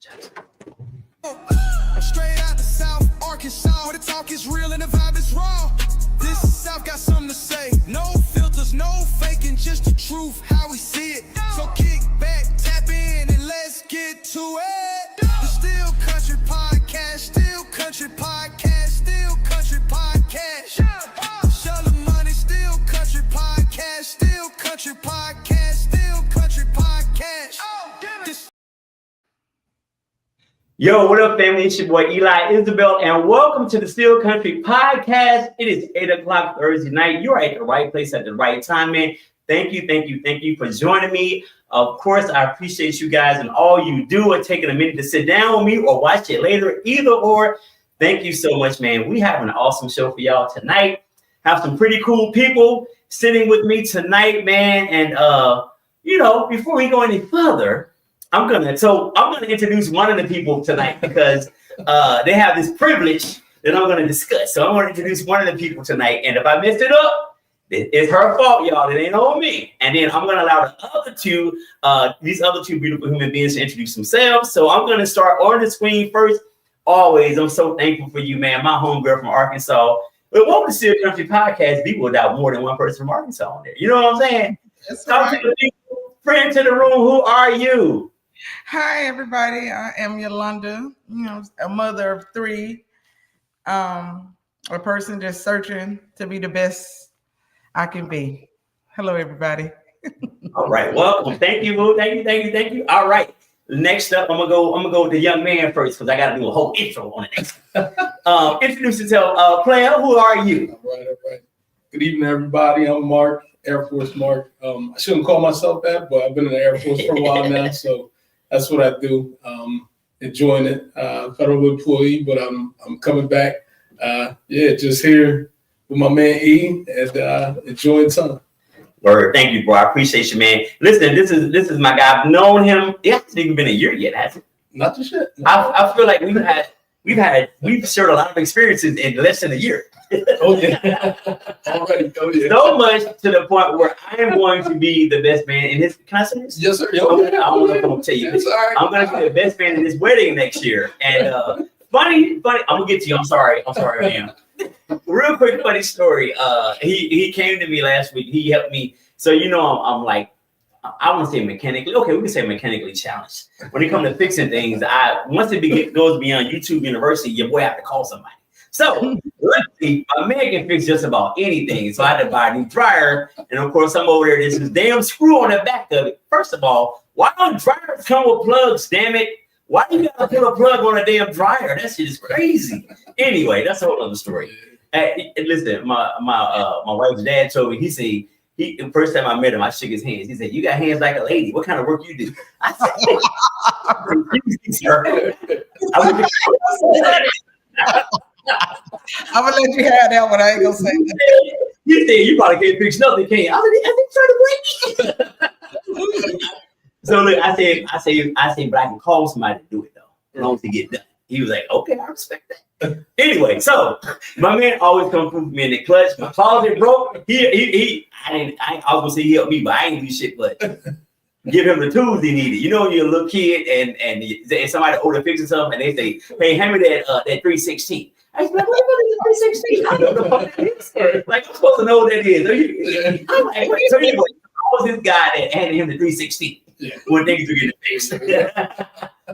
Straight out the South, Arkansas, where the talk is real and the vibe is raw. This South got something to say. No filters, no faking, just the truth, how we see it. So kick back, tap in, and let's get to it. The Still Country Podcast, Still Country Podcast, Still Country Podcast. Show the money, Still Country Podcast, Still Country Podcast, Still Country Podcast. Yo, what up, family? It's your boy Eli Isabell, and welcome to the Still Country Podcast. It is 8 o'clock Thursday night. You're at the right place at the right time, man. Thank you for joining me. Of course, I appreciate you guys and all you do and taking a minute to sit down with me or watch it later, either or. Thank you so much, man. We have an awesome show for y'all tonight. Have some pretty cool people sitting with me tonight, man. And before we go any further, I'm gonna introduce one of the people tonight because they have this privilege that I'm gonna discuss. So I'm gonna introduce one of the people tonight, and if I mess it up, it's her fault, y'all. It ain't on me. And then I'm gonna allow these other two beautiful human beings to introduce themselves. So I'm gonna start on the screen first. Always, I'm so thankful for you, man. My homegirl from Arkansas. But welcome to Still Country Podcast. People without more than one person from Arkansas on there. You know what I'm saying? Talk to the people. Friend to the room. Who are you? Hi, everybody. I am Yolanda, a mother of three, a person just searching to be the best I can be. Hello, everybody. All right. Welcome. Thank you, boo. Thank you. All right. Next up, I'm gonna go with the young man first because I gotta do a whole intro on it. Introduce yourself, player. Who are you? All right. Good evening, everybody. I'm Mark, Air Force Mark. I shouldn't call myself that, but I've been in the Air Force for a while now, so that's what I do. Enjoying it. Federal employee, but I'm coming back. Just here with my man E and enjoying time. Word. Thank you, bro. I appreciate you, man. Listen, this is my guy. I've known him. It hasn't even been a year yet, has it? Not just yet. No. I feel like we've shared a lot of experiences in less than a year. Oh yeah. Already. Oh yeah. So much to the point where I am going to be the best man in his. Can I say this? Yes, sir. I don't know if I'm gonna tell you this. Right. I'm gonna be the best man in his wedding next year. And funny. I'm gonna get to you. I'm sorry, man. Real quick, funny story. He came to me last week. He helped me. So I'm like, I want to say mechanically. Okay, we can say mechanically challenged. When it comes to fixing things, once it goes beyond YouTube University, your boy have to call somebody. So luckily, a man can fix just about anything. So I had to buy a new dryer, and of course I'm over there. There's this damn screw on the back of it. First of all, why don't dryers come with plugs? Damn it! Why do you gotta put a plug on a damn dryer? That shit is crazy. Anyway, that's a whole other story. Listen, my wife's dad told me. He said the first time I met him, I shook his hands. He said, "You got hands like a lady. What kind of work you do?" I said, "Sir." I'm gonna let you have that one. I ain't gonna say that. You said you probably can't fix nothing, can you? I think trying to break me. So look, I said, but I can call somebody to do it though, as long as they get done. He was like, okay, I respect that. Anyway, so my man always come through me in the clutch. My closet broke. I was gonna say he helped me, but I ain't do shit but give him the tools he needed. You know, you're a little kid and somebody older fixing something, and they say, "Hey, hand me that 316." I was like, "What is 316? I don't know what that is." Like, I'm supposed to know what that is. I'm like, wait, so anyway, I was this guy that handed him the 316 when things were getting fixed.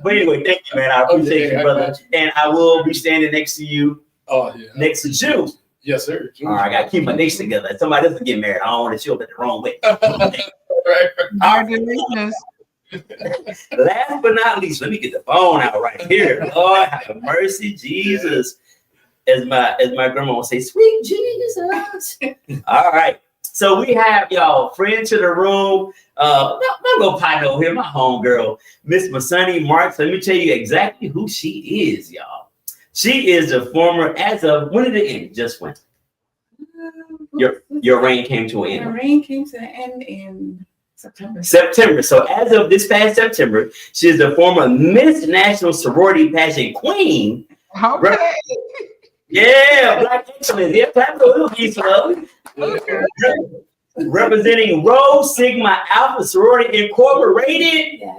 But anyway, thank you, man. I appreciate you, brother. And I will be standing next to you. Oh yeah. Next to you. Yes, sir. All right, I gotta keep my dates together. If somebody doesn't get married, I don't want to show up at the wrong way. Right. Last but not least, let me get the phone out right here. Lord have mercy, Jesus. As my grandma would say, sweet Jesus. All right. So we have y'all friend to the room. I'm gonna pie over here, my homegirl, Miss Masani Marks. Let me tell you exactly who she is, y'all. She is a former, as of when did it end? Just when? Your reign came to an end. My reign came to an end in September. So as of this past September, she is the former Miss National Sorority Pageant Queen. Okay. Yeah, Black Excellence. Yeah, clap for little piece, love. representing Rho Sigma Alpha Sorority Incorporated. Yeah.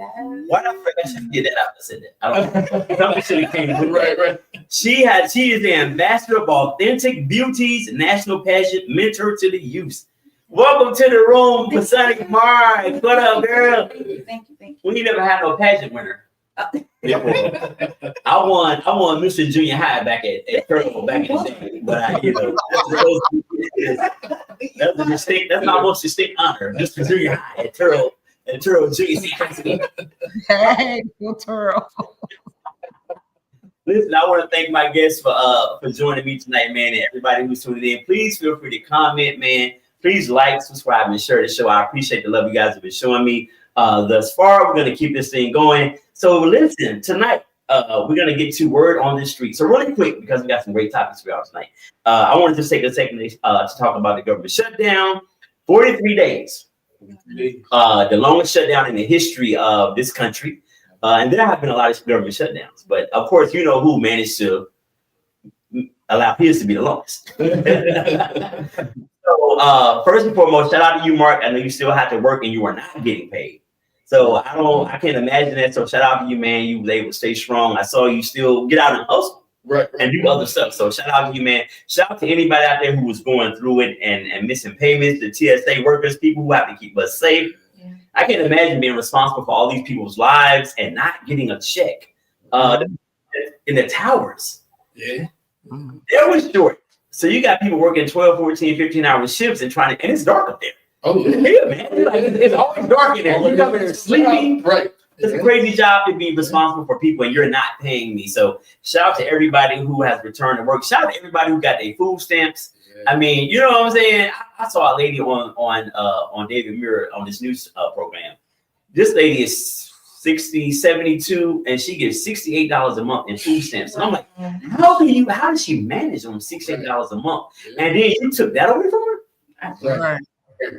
Why the frick I should get that out? I said that. I don't know. Something should have came with Right, that. right. She is the ambassador of Authentic Beauty's national pageant, mentor to the youth. Welcome to the room, Masonic Mark. What up, girl? Thank you. Thank you. We never had no pageant winner. I won Mr. Junior High back at Turtle back in the day, but that's a distinct. That's my most distinct honor, Mr. Junior High at Turtle Junior High School. Hey, Turo. Listen, I want to thank my guests for joining me tonight, man, and everybody who's tuning in. Please feel free to comment, man. Please like, subscribe, and share the show. I appreciate the love you guys have been showing me thus far. We're going to keep this thing going. So listen, tonight, we're going to get to word on the street. So really quick, because we got some great topics for y'all tonight. I wanted to take a second to talk about the government shutdown. 43 days. The longest shutdown in the history of this country. And there have been a lot of government shutdowns. But of course, you know who managed to allow his to be the longest. So first and foremost, shout out to you, Mark. I know you still have to work and you are not getting paid. So I can't imagine that. So shout out to you, man. You was able to stay strong. I saw you still get out and hustle and do other stuff. So shout out to you, man. Shout out to anybody out there who was going through it and missing payments, the TSA workers, people who have to keep us safe. Yeah. I can't imagine being responsible for all these people's lives and not getting a check in the towers. Yeah. It was short. So you got people working 12, 14, 15-hour shifts and and it's dark up there. Oh yeah, man. It's always dark in there. You come in there sleeping. Right. It's a crazy job to be responsible for people and you're not paying me. So shout out to everybody who has returned to work. Shout out to everybody who got their food stamps. Yeah. I mean, you know what I'm saying? I saw a lady on David Muir on this news program. This lady is 60, 72, and she gets $68 a month in food stamps. And I'm like, how does she manage on $68 a month? And then you took that away from her? Right.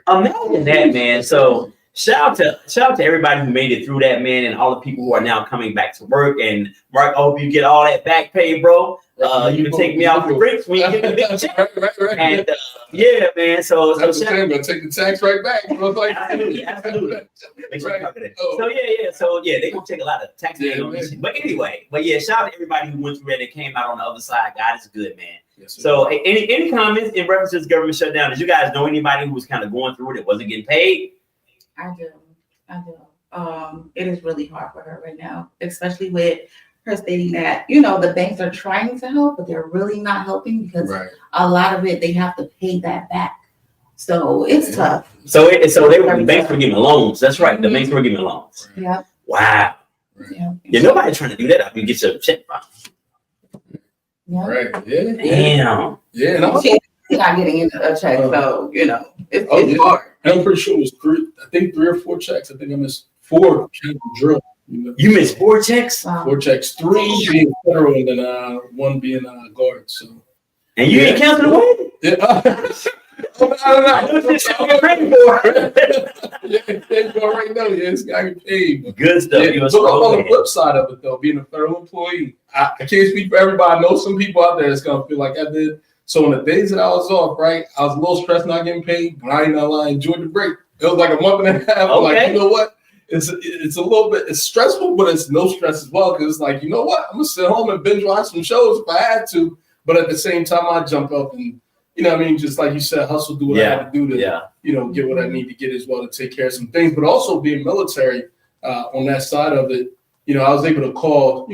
Imagine that, man. So shout out to everybody who made it through that, man, and all the people who are now coming back to work. And Mark, I hope you get all that back pay, bro. You can take me out for drinks when you get the big check. Right. And yeah, man. So that's the same. But take the tax right back. Absolutely. So they gonna take a lot of tax. But anyway, shout out to everybody who went through that and came out on the other side. God is good, man. Yes, so any comments in reference to this government shutdown? Did you guys know anybody who was kind of going through it that wasn't getting paid? I do. It is really hard for her right now, especially with her stating that, the banks are trying to help, but they're really not helping because a lot of it, they have to pay that back. So it's tough. So the banks were giving loans. That's right. The banks were giving loans. Yeah. Wow. Yeah. Nobody trying to do that after you get your check. Yeah. Right. Yeah. Damn. Yeah. And I'm not getting into a check, so it's hard. I'm pretty sure it was 3 or 4 checks. I think I missed 4 drill. You missed 4 checks? Wow. 4 checks, 3 being federal and then 1 being guard. So. And you didn't cancel the wedding? Yeah. I know this shit I'm ready for. Yeah, go right now. Yeah, this guy get paid. Good stuff. Yeah, but on the flip side of it, though, being a federal employee, I can't speak for everybody. I know some people out there that's gonna feel like I did. So on the days that I was off, right, I was a little stressed not getting paid, but I ain't gonna lie, I enjoyed the break. It was like a month and a half. Okay. Like, you know what? It's a little bit, it's stressful, but it's no stress as well. Cause it's like, you know what? I'm gonna sit home and binge watch some shows if I had to. But at the same time, I jump up and, just like you said, hustle, do what I had to do to, get what I need to get as well to take care of some things. But also being military on that side of it, I was able to call,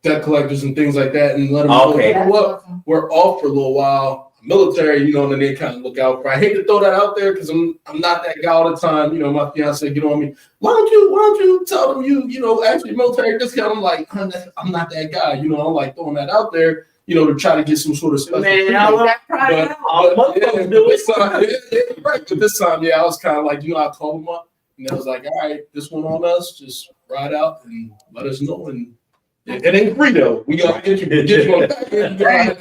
debt collectors and things like that and let them know, you know what, we're off for a little while. Military, and then they kind of look out for. I hate to throw that out there because I'm not that guy all the time. My fiance get on me. Why don't you tell them actually military discount? I'm like, I'm not that guy. I'm like throwing that out there. To try to get some sort of special. Man, I love that. But this time, I was kind of like, I called them up and I was like, all right, this one on us, just ride out and let us know. And it ain't free though. We gotta get you on back.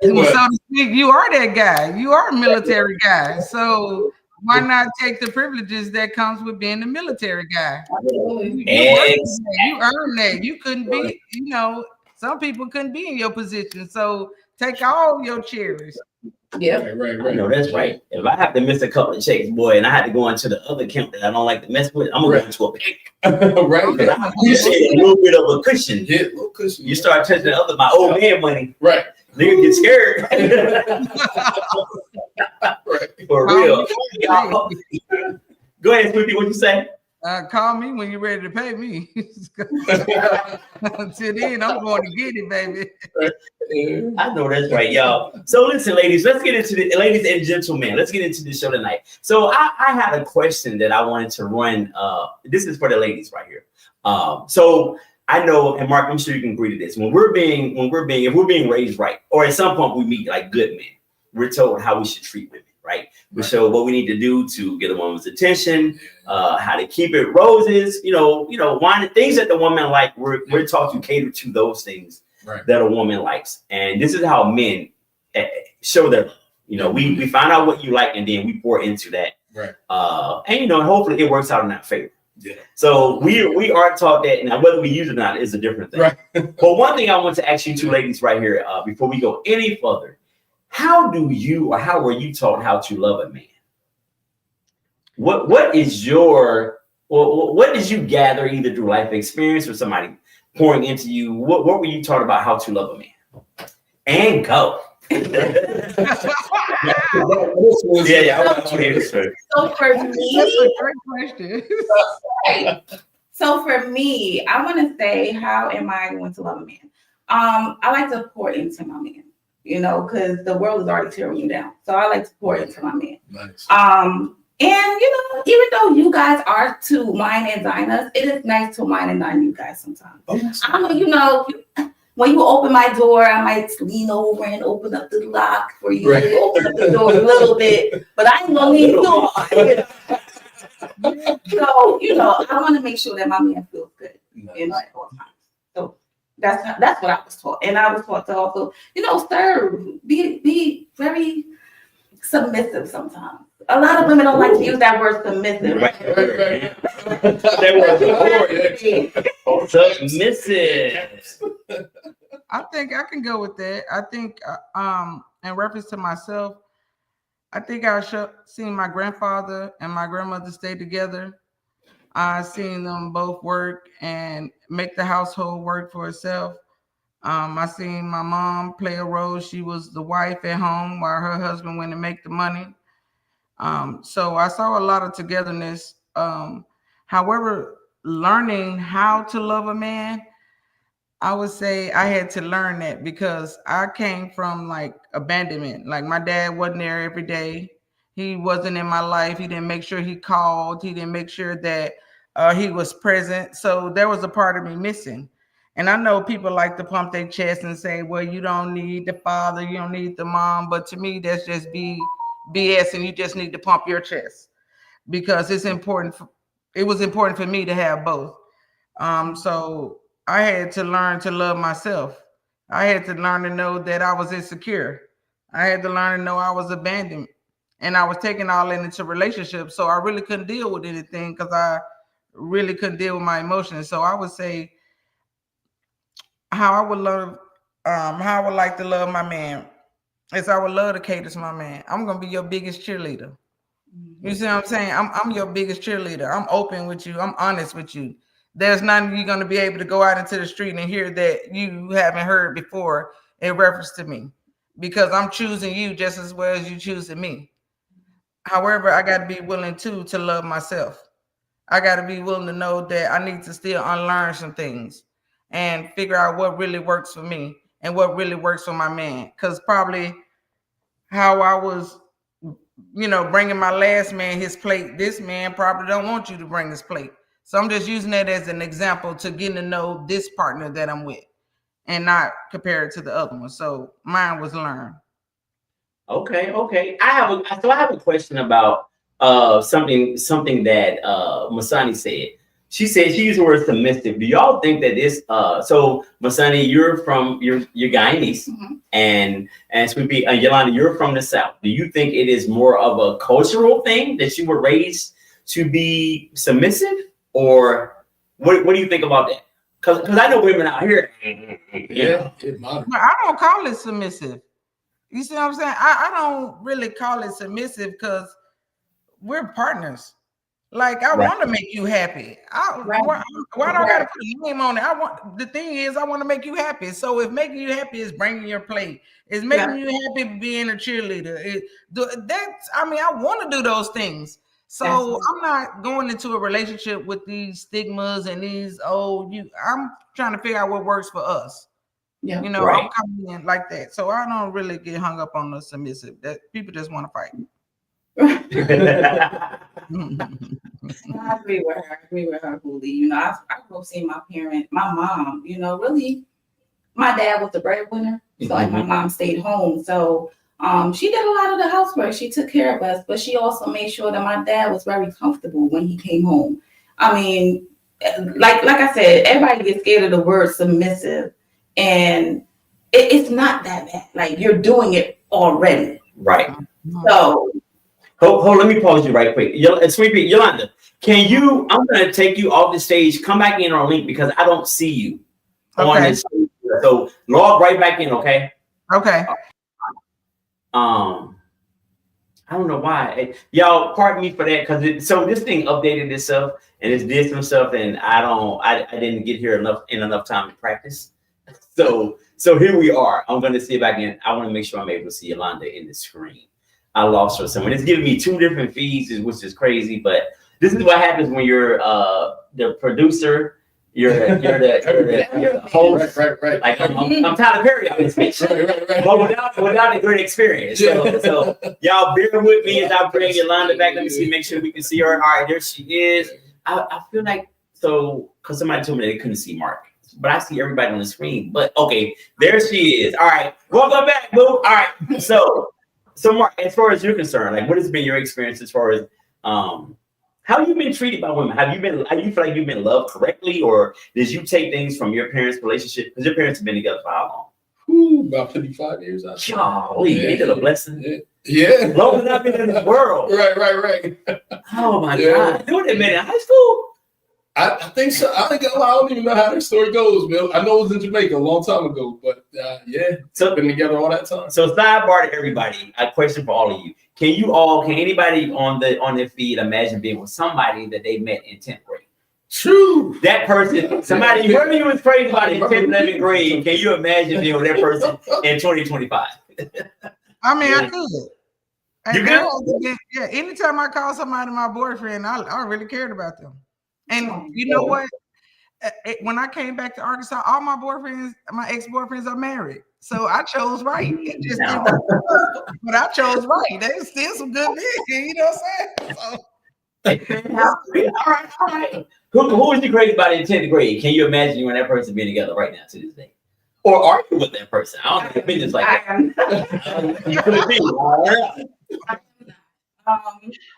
So to speak, you are that guy. You are a military guy. So why not take the privileges that comes with being a military guy? You earned that. You couldn't be, some people couldn't be in your position. So take all your cherries. Yeah. Right. I know that's right. If I have to miss a couple of checks, boy, and I had to go into the other account that I don't like to mess with, I'm gonna go into a bank. Right. Because I appreciate a little bit of a cushion. Yeah, little cushion. You start touching my old man money. Right. Nigga get scared. Right. For real. Go ahead, Sweetie, what you say? Call me when you're ready to pay me. Until then, I'm going to get it, baby. I know that's right, y'all. So listen, ladies, ladies and gentlemen, let's get into the show tonight. So I had a question that I wanted to run. This is for the ladies right here. So I know, and Mark, I'm sure you can agree to this. If we're being raised right, or at some point we meet like good men, we're told how we should treat women, right? We show what we need to do to get a woman's attention, how to keep it roses, wine, things that the woman like. We're taught to cater to those things that a woman likes, and this is how men show their love. We find out what you like, and then we pour into that, right? And hopefully it works out in our favor. Yeah. So we are taught that. Now whether we use it or not is a different thing. Right. But one thing I want to ask you two ladies right here, before we go any further. How were you taught how to love a man? What did you gather either through life experience or somebody pouring into you? What were you taught about how to love a man? And go. I want to hear this first. So for me, That's a great question. So for me, I want to say, how am I going to love a man? I like to pour into my man. Because the world is already tearing you down. So I like to pour into my man. Nice. And even though you guys are to wine and dine us, it is nice to wine and dine you guys sometimes. When you open my door, I might lean over and open up the lock for you. Right. Open up the door a little bit, but I ain't gonna lean too hard. So I want to make sure that my man feels good at all times. So that's what I was taught, and I was taught to also, serve, be very submissive. Sometimes a lot of women don't like to use that word submissive. Right. Submissive. I think I can go with that. I think, in reference to myself, I think I seen my grandfather and my grandmother stay together. I seen them both work and make the household work for itself. I seen my mom play a role. She was the wife at home while her husband went to make the money. So I saw a lot of togetherness. However, learning how to love a man, I would say I had to learn that because I came from like abandonment. Like my dad wasn't there every day. He wasn't in my life. He didn't make sure he called. He didn't make sure that he was present. So there was a part of me missing. And I know people like to pump their chest and say, well, you don't need the father, you don't need the mom. But to me, that's just BS, and you just need to pump your chest because it's important. It was important for me to have both. So I had to learn to love myself. I had to learn to know that I was insecure. I had to learn to know I was abandoned. And I was taking all that into relationships. So I really couldn't deal with anything because I really couldn't deal with my emotions. So I would say how I would like to love my man is I would love to cater to my man. I'm going to be your biggest cheerleader. You see what I'm saying? I'm your biggest cheerleader. I'm open with you. I'm honest with you. There's nothing you're going to be able to go out into the street and hear that you haven't heard before in reference to me because I'm choosing you just as well as you choosing me. However, I got to be willing to love myself. I got to be willing to know that I need to still unlearn some things and figure out what really works for me and what really works for my man. Because probably how I was, bringing my last man his plate, this man probably don't want you to bring his plate. So I'm just using that as an example to getting to know this partner that I'm with and not compare it to the other one. So mine was learned. Okay. I have a question about something that Masani said. She said she used the word submissive. Do y'all think that this so Masani, you're Guyanese, mm-hmm. and Sweetie Yolanda, you're from the South. Do you think it is more of a cultural thing that you were raised to be submissive, or what do you think about that? Because I know women out here. Yeah. I don't call it submissive. You see what I'm saying? I don't really call it submissive because we're partners. Like I want to make you happy. Why do I gotta put a name on it? The thing is I want to make you happy. So if making you happy is bringing your plate, is making you happy being a cheerleader. I want to do those things. So I'm not going into a relationship with these stigmas and these I'm trying to figure out what works for us. Yeah, I'm coming in like that. So I don't really get hung up on the submissive. That people just want to fight. I agree with her fully. I grew up seeing my mom, really my dad was the breadwinner. So like my mom stayed home. So she did a lot of the housework. She took care of us, but she also made sure that my dad was very comfortable when he came home. I mean, like I said, everybody gets scared of the word submissive, and it's not that bad. Like you're doing it already. Right. So hold, let me pause you right quick. Sweet Pea, Yolanda, I'm gonna take you off the stage, come back in on link because I don't see you on this stage. So log right back in, okay? Okay. I don't know why. Y'all pardon me for that because this thing updated itself and it did some stuff and I didn't get here enough time to practice. So here we are. I'm gonna see if I want to make sure I'm able to see Yolanda in the screen. I lost her somewhere. It's giving me two different feeds, which is crazy, but this is what happens when you're the producer. You're the host. Right. Like I'm Tyler Perry on this bitch. Right. But without a great experience. So y'all bear with me as I bring Yolanda back. Let me see, make sure we can see her. All right, there she is. I feel like because somebody told me they couldn't see Mark, but I see everybody on the screen. But okay, there she is. All right, welcome back, boo. All right, so Mark, as far as you're concerned, like what has been your experience as far as how have you been treated by women? How do you feel like you've been loved correctly, or did you take things from your parents' relationship? Because your parents have been together for how long? About 55 years. Golly, ain't that a blessing? Yeah. Long as I've been in this world. Right. Oh my God. Doing that man in high school? I think so. I don't even know how that story goes, man. I know it was in Jamaica a long time ago, but so been together all that time. So sidebar to everybody, a question for all of you. Can anybody on their feed imagine being with somebody that they met in 10th grade? True. That person, somebody you heard you was crazy about in 10th, 11th grade. Can you imagine being with that person in 2025? I mean, I could. You could? Yeah. Anytime I call somebody my boyfriend, I really cared about them. And you know what? When I came back to Arkansas, all my ex-boyfriends are married. So I chose right. It just didn't work. But I chose right. There's still some good men, you know what I'm saying? All right. Who was you crazy about in 10th grade? Can you imagine you and that person being together right now to this day? Or are you with that person? I don't think opinions like that. You could be.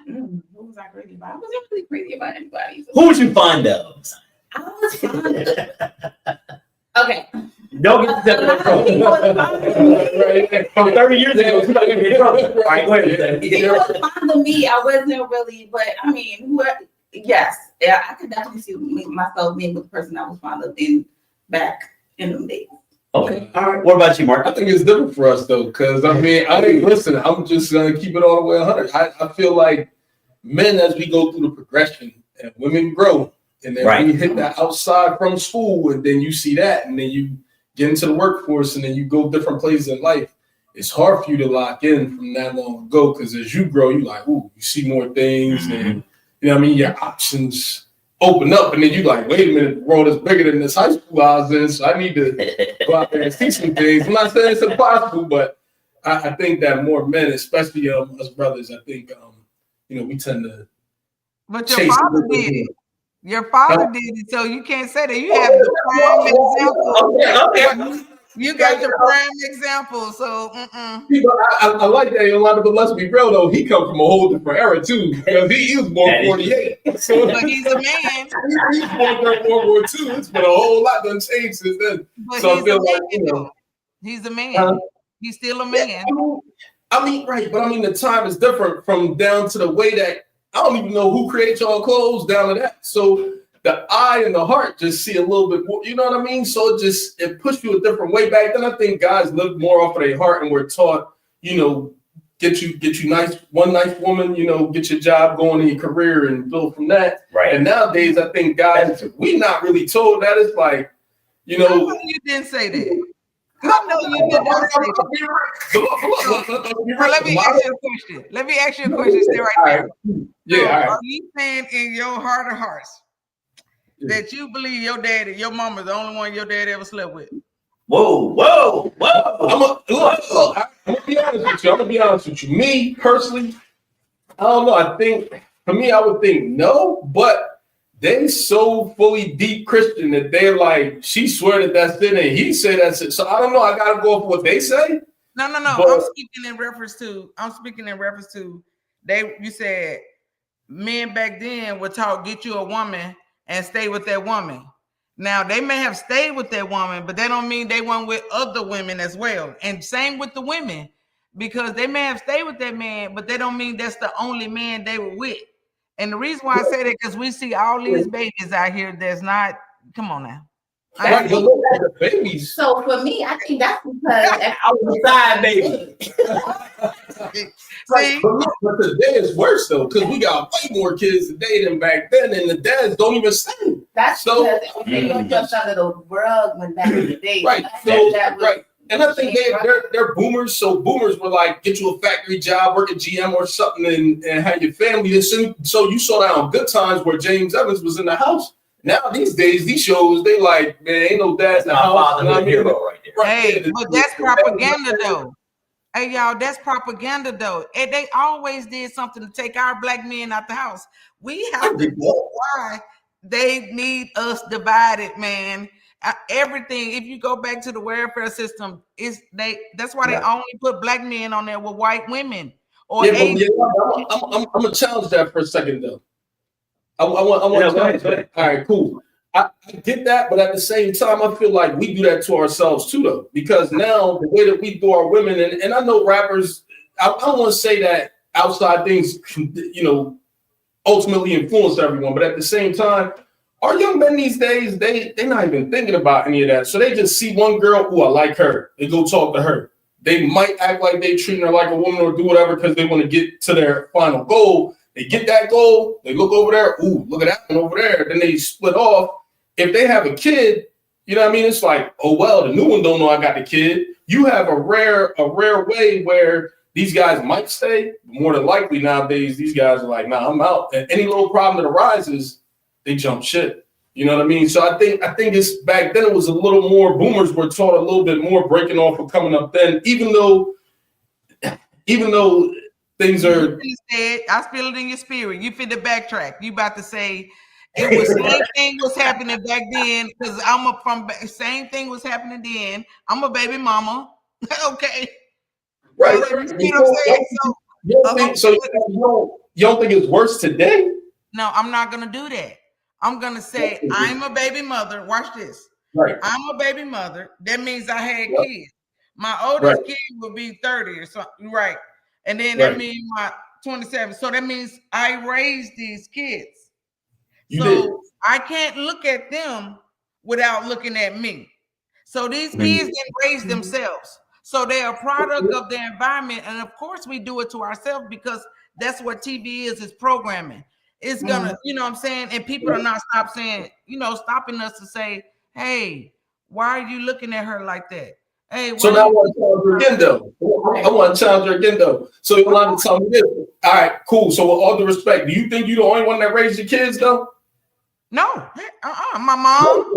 Who was I crazy about? I wasn't really crazy about anybody. Who was you fond of? I was fond of. Okay. Don't get from 30 years ago. All right, go ahead. He was fond of me. I wasn't really, but I mean, yes, I could definitely see myself being with the person I was fond of back in them days. Okay. All right. What about you, Mark? I think it's different for us though, because listen, I'm just gonna keep it all the way 100. I feel like men, as we go through the progression, and women grow, and then we hit that outside from school, and then you see that, and then you get into the workforce, and then you go different places in life. It's hard for you to lock in from that long ago, because as you grow, you like, ooh, you see more things, and you know what I mean. Your options open up, and then you like, wait a minute, the world is bigger than this high school I was in, so I need to go out there and see some things. I'm not saying it's impossible, but I think that more men, especially us brothers, I think we tend to. But your father did it. Your father did it, so you can't say that. You have the prime example. Okay. You got the prime example, so. I like that, Yolanda, but let's be real though. He come from a whole different era too, because he was born 48. So but he's a man. He's born during World War II. It's been a whole lot done changed since then. But so I feel like he's a man. He's still a man. Yeah, right, but the time is different from down to the way that I don't even know who creates y'all clothes down to that. So the eye and the heart just see a little bit more, you know what I mean? So it pushed you a different way. Back then, I think guys lived more off of their heart and were taught get you nice woman, get your job going in your career and build from that. Right. And nowadays, I think guys, we not really told that. It's like, I know you didn't say that. I know you did not say that. So let me ask you a question. Let me ask you a question. Stay right there. Yeah. So All right. are you saying in your heart of hearts that you believe your daddy, your mama is the only one your dad ever slept with? Whoa. I'm gonna be honest with you. Me personally, I don't know. I think for me, I would think no, but they so fully deep Christian that they're like, she swear that's it, and he said that's it. So I don't know. I gotta go off what they say. No. But, I'm speaking in reference to you said men back then would talk, get you a woman and stay with that woman. Now they may have stayed with that woman, but that don't mean they weren't with other women as well. And same with the women, because they may have stayed with that man, but that don't mean that's the only man they were with. And the reason why I say that, because we see all these babies out here that's not, come on now. Right, but look at the babies. So for me, I think that's because I was a side baby. See? But today is worse though, because we got way more kids today than back then, and the dads don't even sing. That's so because they don't just under the rug when back in the day. Right. Right. And I think they're boomers. So boomers were like, get you a factory job, work at GM or something, and have your family. So you saw that on Good Times where James Evans was in the house. Now these days, these shows, they like, man, ain't no dad in the house. Hero right there. Hey, but that's propaganda though. Hey, y'all, that's propaganda though. And they always did something to take our black men out the house. We have to know why they need us divided, man. Everything, if you go back to the welfare system, that's why they only put black men on there with white women. Or I'm gonna challenge that for a second though. I want to. All right, cool. I get that, but at the same time, I feel like we do that to ourselves too, though, because now the way that we do our women, and I know rappers, I don't want to say that outside things, ultimately influence everyone, but at the same time, our young men these days, they're not even thinking about any of that. So they just see one girl, I like her. They go talk to her. They might act like they treating her like a woman or do whatever because they want to get to their final goal. They get that goal. They look over there. Ooh, look at that one over there. Then they split off. If they have a kid, you know what I mean? It's like, oh, well, the new one don't know I got the kid. You have a rare way where these guys might stay. More than likely nowadays, these guys are like, nah, I'm out. And any little problem that arises, they jump ship. You know what I mean? So I think it's back then it was a little more, boomers were taught a little bit more breaking off or coming up then, even though things are. I feel it in your spirit. You fit the backtrack. You about to say it was same thing was happening back then, because same thing was happening then. I'm a baby mama. Okay. Right. You know what I'm saying? You don't think it's worse today? No, I'm not gonna do that. I'm gonna say I'm a baby mother. Watch this. Right. I'm a baby mother. That means I had kids. My oldest kid will be 30 or something. Right. And then that means my 27. So that means I raised these kids. You did. I can't look at them without looking at me. So these kids didn't raise themselves. So they're a product of their environment. And of course we do it to ourselves because that's what TV is programming. It's gonna, you know what I'm saying? And people are not stopping us to say, hey, why are you looking at her like that? Hey, so now I want to challenge her again, though. I want to challenge her again, though. So you want to tell me this. All right, cool. So with all due respect, do you think you're the only one that raised your kids, though? No. My mom.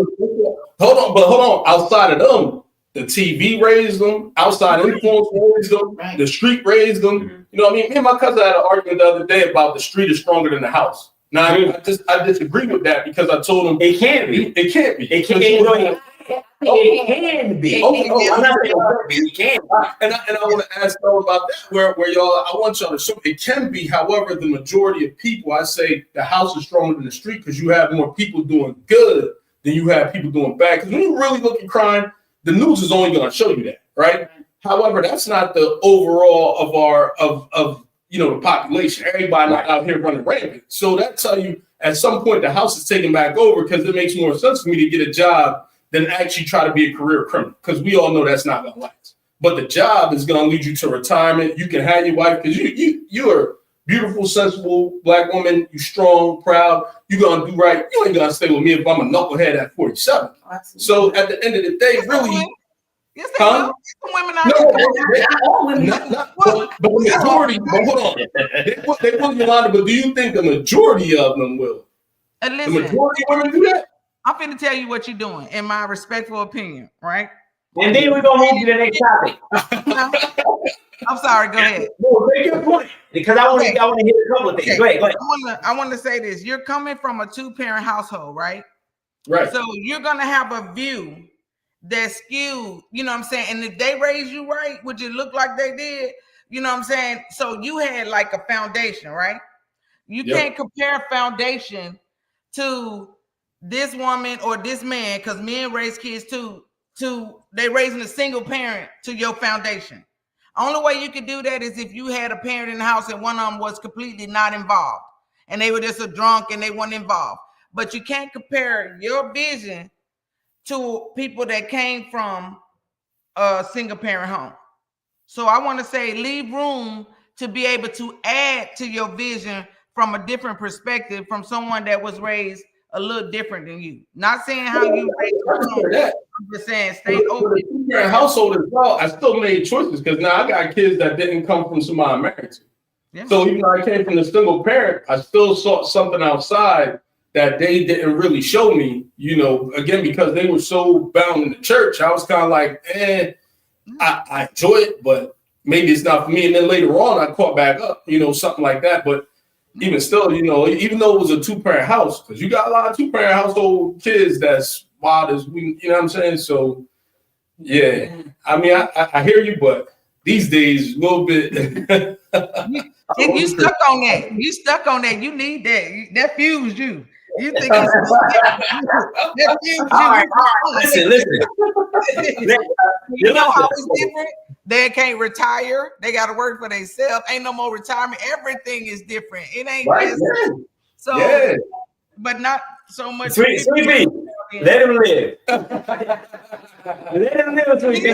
Hold on. Outside of them, the TV raised them. Outside influence raised them. Right. The street raised them. Mm-hmm. You know what I mean? Me and my cousin had an argument the other day about the street is stronger than the house. Now, I disagree with that because I told him it can't be. It can't be. It can't be. It can be. I'm not saying it can. And I want to ask y'all about that. Where y'all, I want y'all to show it can be. However, the majority of people, I say the house is stronger than the street because you have more people doing good than you have people doing bad. Because when you really look at crime, the news is only going to show you that, right? However, that's not the overall of the population. Everybody not out here running rampant. So that tell you at some point the house is taken back over because it makes more sense for me to get a job than actually try to be a career criminal, because we all know that's not going to last. but the job is going to lead you to retirement. You can have your wife because you're a beautiful, sensible Black woman. You strong, proud. You're going to do right. You ain't going to stay with me if I'm a knucklehead at 47. Absolutely. So at the end of the day, really. Yes, they will. Some women out But the majority, but hold on. They will, Yolanda, but do you think the majority of them will? And The listen, majority of women do that? I'm finna tell you what you're doing, in my respectful opinion, right? And then we're gonna move to the next topic. I'm sorry, go ahead. No, make your point. Because I want to hear a couple of things. Okay. Go ahead. I want to say this. You're coming from a 2-parent household, right? Right. So you're gonna have a view that's skewed, you know what I'm saying? And if they raised you right, which it looked like they did, you know what I'm saying? So you had like a foundation, right? You can't compare foundation to this woman or this man, because men raise kids too, they raising a single parent to your foundation. Only way you could do that is if you had a parent in the house and one of them was completely not involved and they were just a drunk and they weren't involved. But you can't compare your vision to people that came from a single parent home. So I want to say leave room to be able to add to your vision from a different perspective from someone that was raised a little different than you. Not saying how you raised that. I'm just saying stay open. For the 2-parent household as well, I still made choices because now I got kids that didn't come from somebody I'm married to. Yeah. So even though I came from the single parent, I still saw something outside that they didn't really show me, again, because they were so bound in the church. I was kind of like, I enjoy it, but maybe it's not for me. And then later on, I caught back up, something like that. But even still, even though it was a 2-parent house, because you got a lot of 2-parent household kids that's wild as we, you know what I'm saying? So, yeah, I mean, I hear you, but these days, a little bit. You stuck on that. You stuck on that. You need that. That fused you. You think that fused all right. Listen. You know how it's different? They can't retire. They got to work for themselves. Ain't no more retirement. Everything is different. It ain't right, so, but not so much. Sweet B, let him live. Let him live, Sweet B.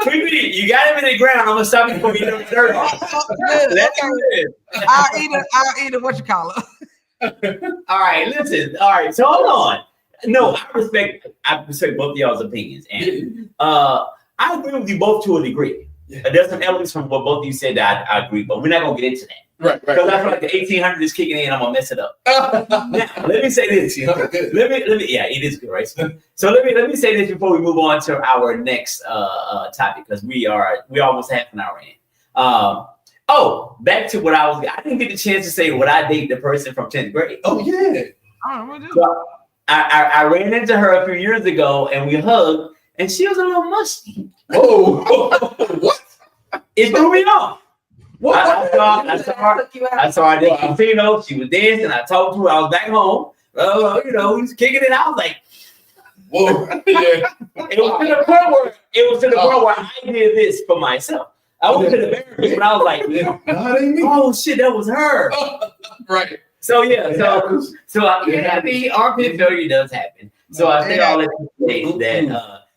Sweet B, you got him in the ground. I'm gonna stop you before you do dirty. Let him live. I'll eat it. What you call it? All right, listen. All right, so hold on. No, I respect both of y'all's opinions, and I agree with you both to a degree. There's some elements from what both of you said that I agree, but we're not gonna get into that. Right. Because I feel like the 1800 is kicking in, I'm gonna mess it up. Now, let me say this. Let me. Yeah, it is good, right? So let me say this before we move on to our next topic, because we almost half an hour in. Back to what I didn't get the chance to say what I dated the person from 10th grade. Oh yeah. So I ran into her a few years ago and we hugged, and she was a little musty. Oh, what? It threw me off. I saw her at the casino. She was dancing. I talked to her. I was back home. We was kicking it. I was like, whoa. Yeah. It was to the point where I did this for myself. I went to the bathroom and I was like, oh shit, that was her. Right. So armpit failure does happen. So I say all that to say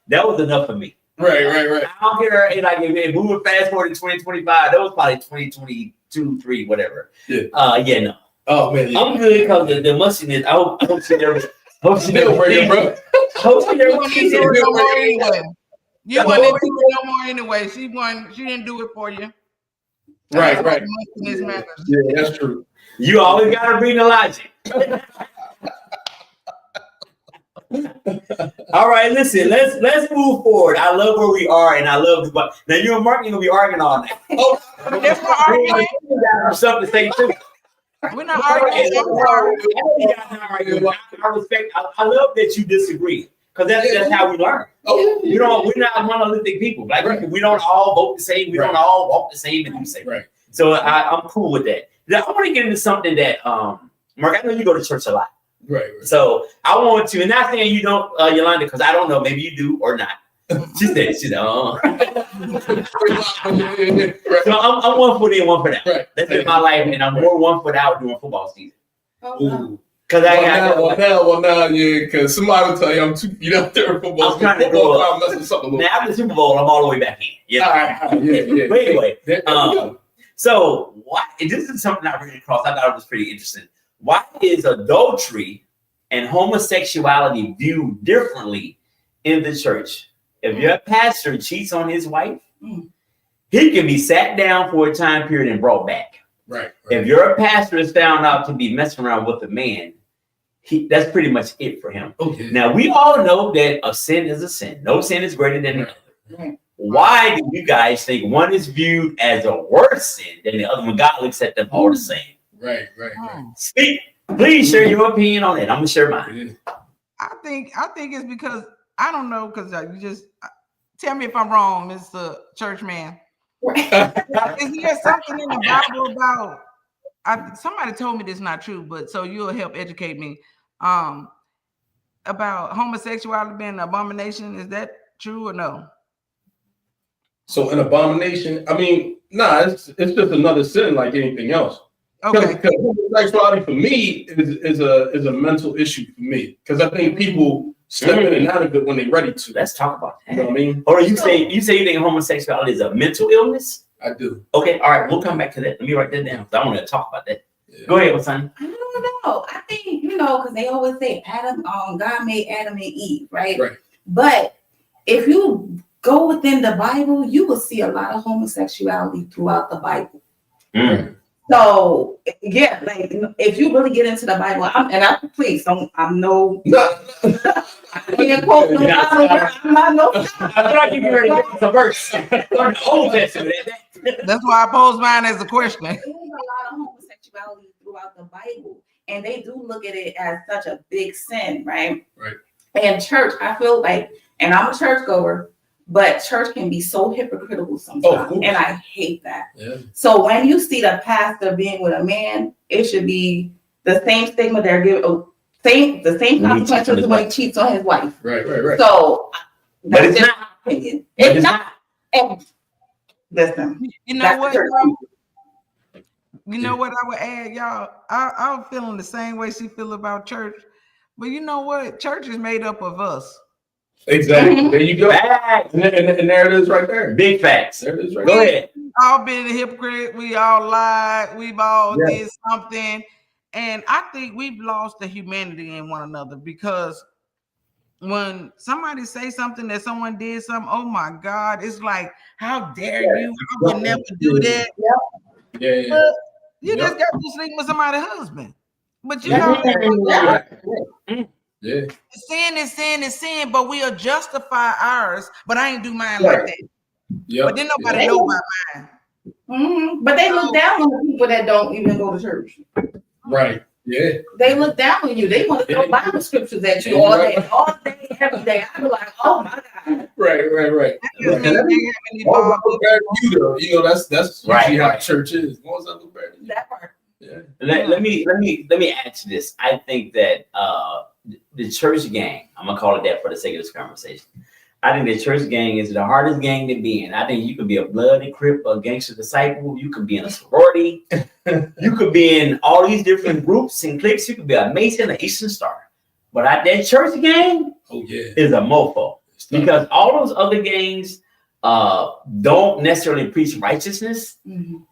that was enough for me. Right. I don't care. If we were fast forward to 2025, that was probably 2022, 3, whatever. Yeah. No. Oh man. Yeah. I'm good because the mustiness. I hope she never. Hope she never bring it, bro. Hope she never. You wouldn't do it no more anyway. She didn't do it for you. Right. Yeah, that's true. You always gotta bring the logic. All right, listen. Let's move forward. I love where we are, and I love the. Now you and Mark ain't gonna be arguing all night. Oh, that's not arguing. Something to say too. We're not arguing. I respect. I love that you disagree, because that's how we learn. Oh, we're not monolithic people. Like we don't all vote the same. We don't all walk the same and do the same. Right. So I'm cool with that. Now I want to get into something that Mark, I know you go to church a lot. Right. So I want to, and not saying you don't, Yolanda, because I don't know, maybe you do or not. She's there. She's So I'm 1 foot in, 1 foot out. Right. That's been my life, and I'm more 1 foot out during football season. Oh, Because now, yeah, because somebody will tell you I'm 2 feet up there in football. I'm trying to grow up. Messing something a little. Now after the Super Bowl, I'm all the way back in. You know? All right, yeah. But anyway, There we go. so why? This is something I ran across. I thought it was pretty interesting. Why is adultery and homosexuality viewed differently in the church? If your pastor cheats on his wife, he can be sat down for a time period and brought back. Right. If your pastor is found out to be messing around with a man, that's pretty much it for him. Okay. Now, we all know that a sin is a sin. No sin is greater than the other. Right. Why do you guys think one is viewed as a worse sin than the other one? God looks at them all the same. Right. Speak. Please share your opinion on it. I'm gonna share mine. I think it's because I don't know, because you just tell me if I'm wrong, Mr. Church Man. Is there something in the Bible about? Somebody told me this is not true, but so you'll help educate me. About homosexuality being an abomination. Is that true or no? So an abomination. I mean, it's just another sin like anything else. Okay. Because homosexuality for me is a mental issue for me. Because I think people step in and out of it when they're ready to. Let's talk about that. You know what I mean? Or you say you think homosexuality is a mental illness? I do. Okay, all right, we'll come back to that. Let me write that down. I want to talk about that. Yeah. Go ahead, son. I don't know. I think, because they always say God made Adam and Eve, right? Right. But if you go within the Bible, you will see a lot of homosexuality throughout the Bible. So yeah, like if you really get into the Bible, I'm no. I can't quote no Bible. I'm not no. I thought you were ready to get the verse. The Old Testament. That's why I posed mine as a question. There's a lot of homosexuality throughout the Bible, and they do look at it as such a big sin, right? Right. And church, I feel like, and I'm a churchgoer, but church can be so hypocritical sometimes, and I hate that. Yeah. So when you see the pastor being with a man, it should be the same stigma they're giving, the same consequences when he cheats on his wife. Right. So But that's it's just not. my opinion. But It's not. And listen, You know that's what? church. You know what I would add, y'all? I'm feeling the same way she feel about church, but you know what? Church is made up of us. Exactly. There you go. Facts. And there it is right there. Big facts. There it is right Go there. ahead. All been a hypocrite. We all lied. We've all did something, and I think we've lost the humanity in one another, because when somebody say something that someone did something, oh my God, it's like, how dare you? I would never do that. Yeah. But you just got to sleep with somebody's husband. But you know, sin is sin, but we'll justify ours, but I ain't do mine like that. But then nobody know about mine. But they look down on the people that don't even go to church. Right. Yeah. They look down on you. They want to throw Bible scriptures at you all day, every day. I be like, oh my God. Right. That's usually how church is. That part. Yeah. Let me add to this. I think that the church gang, I'm gonna call it that for the sake of this conversation. I think the church gang is the hardest gang to be in. I think you could be a bloody crip, a gangster disciple. You could be in a sorority. You could be in all these different groups and cliques. You could be a Mason, an Eastern Star. But that church gang is a mofo, because all those other gangs don't necessarily preach righteousness. Mm-hmm.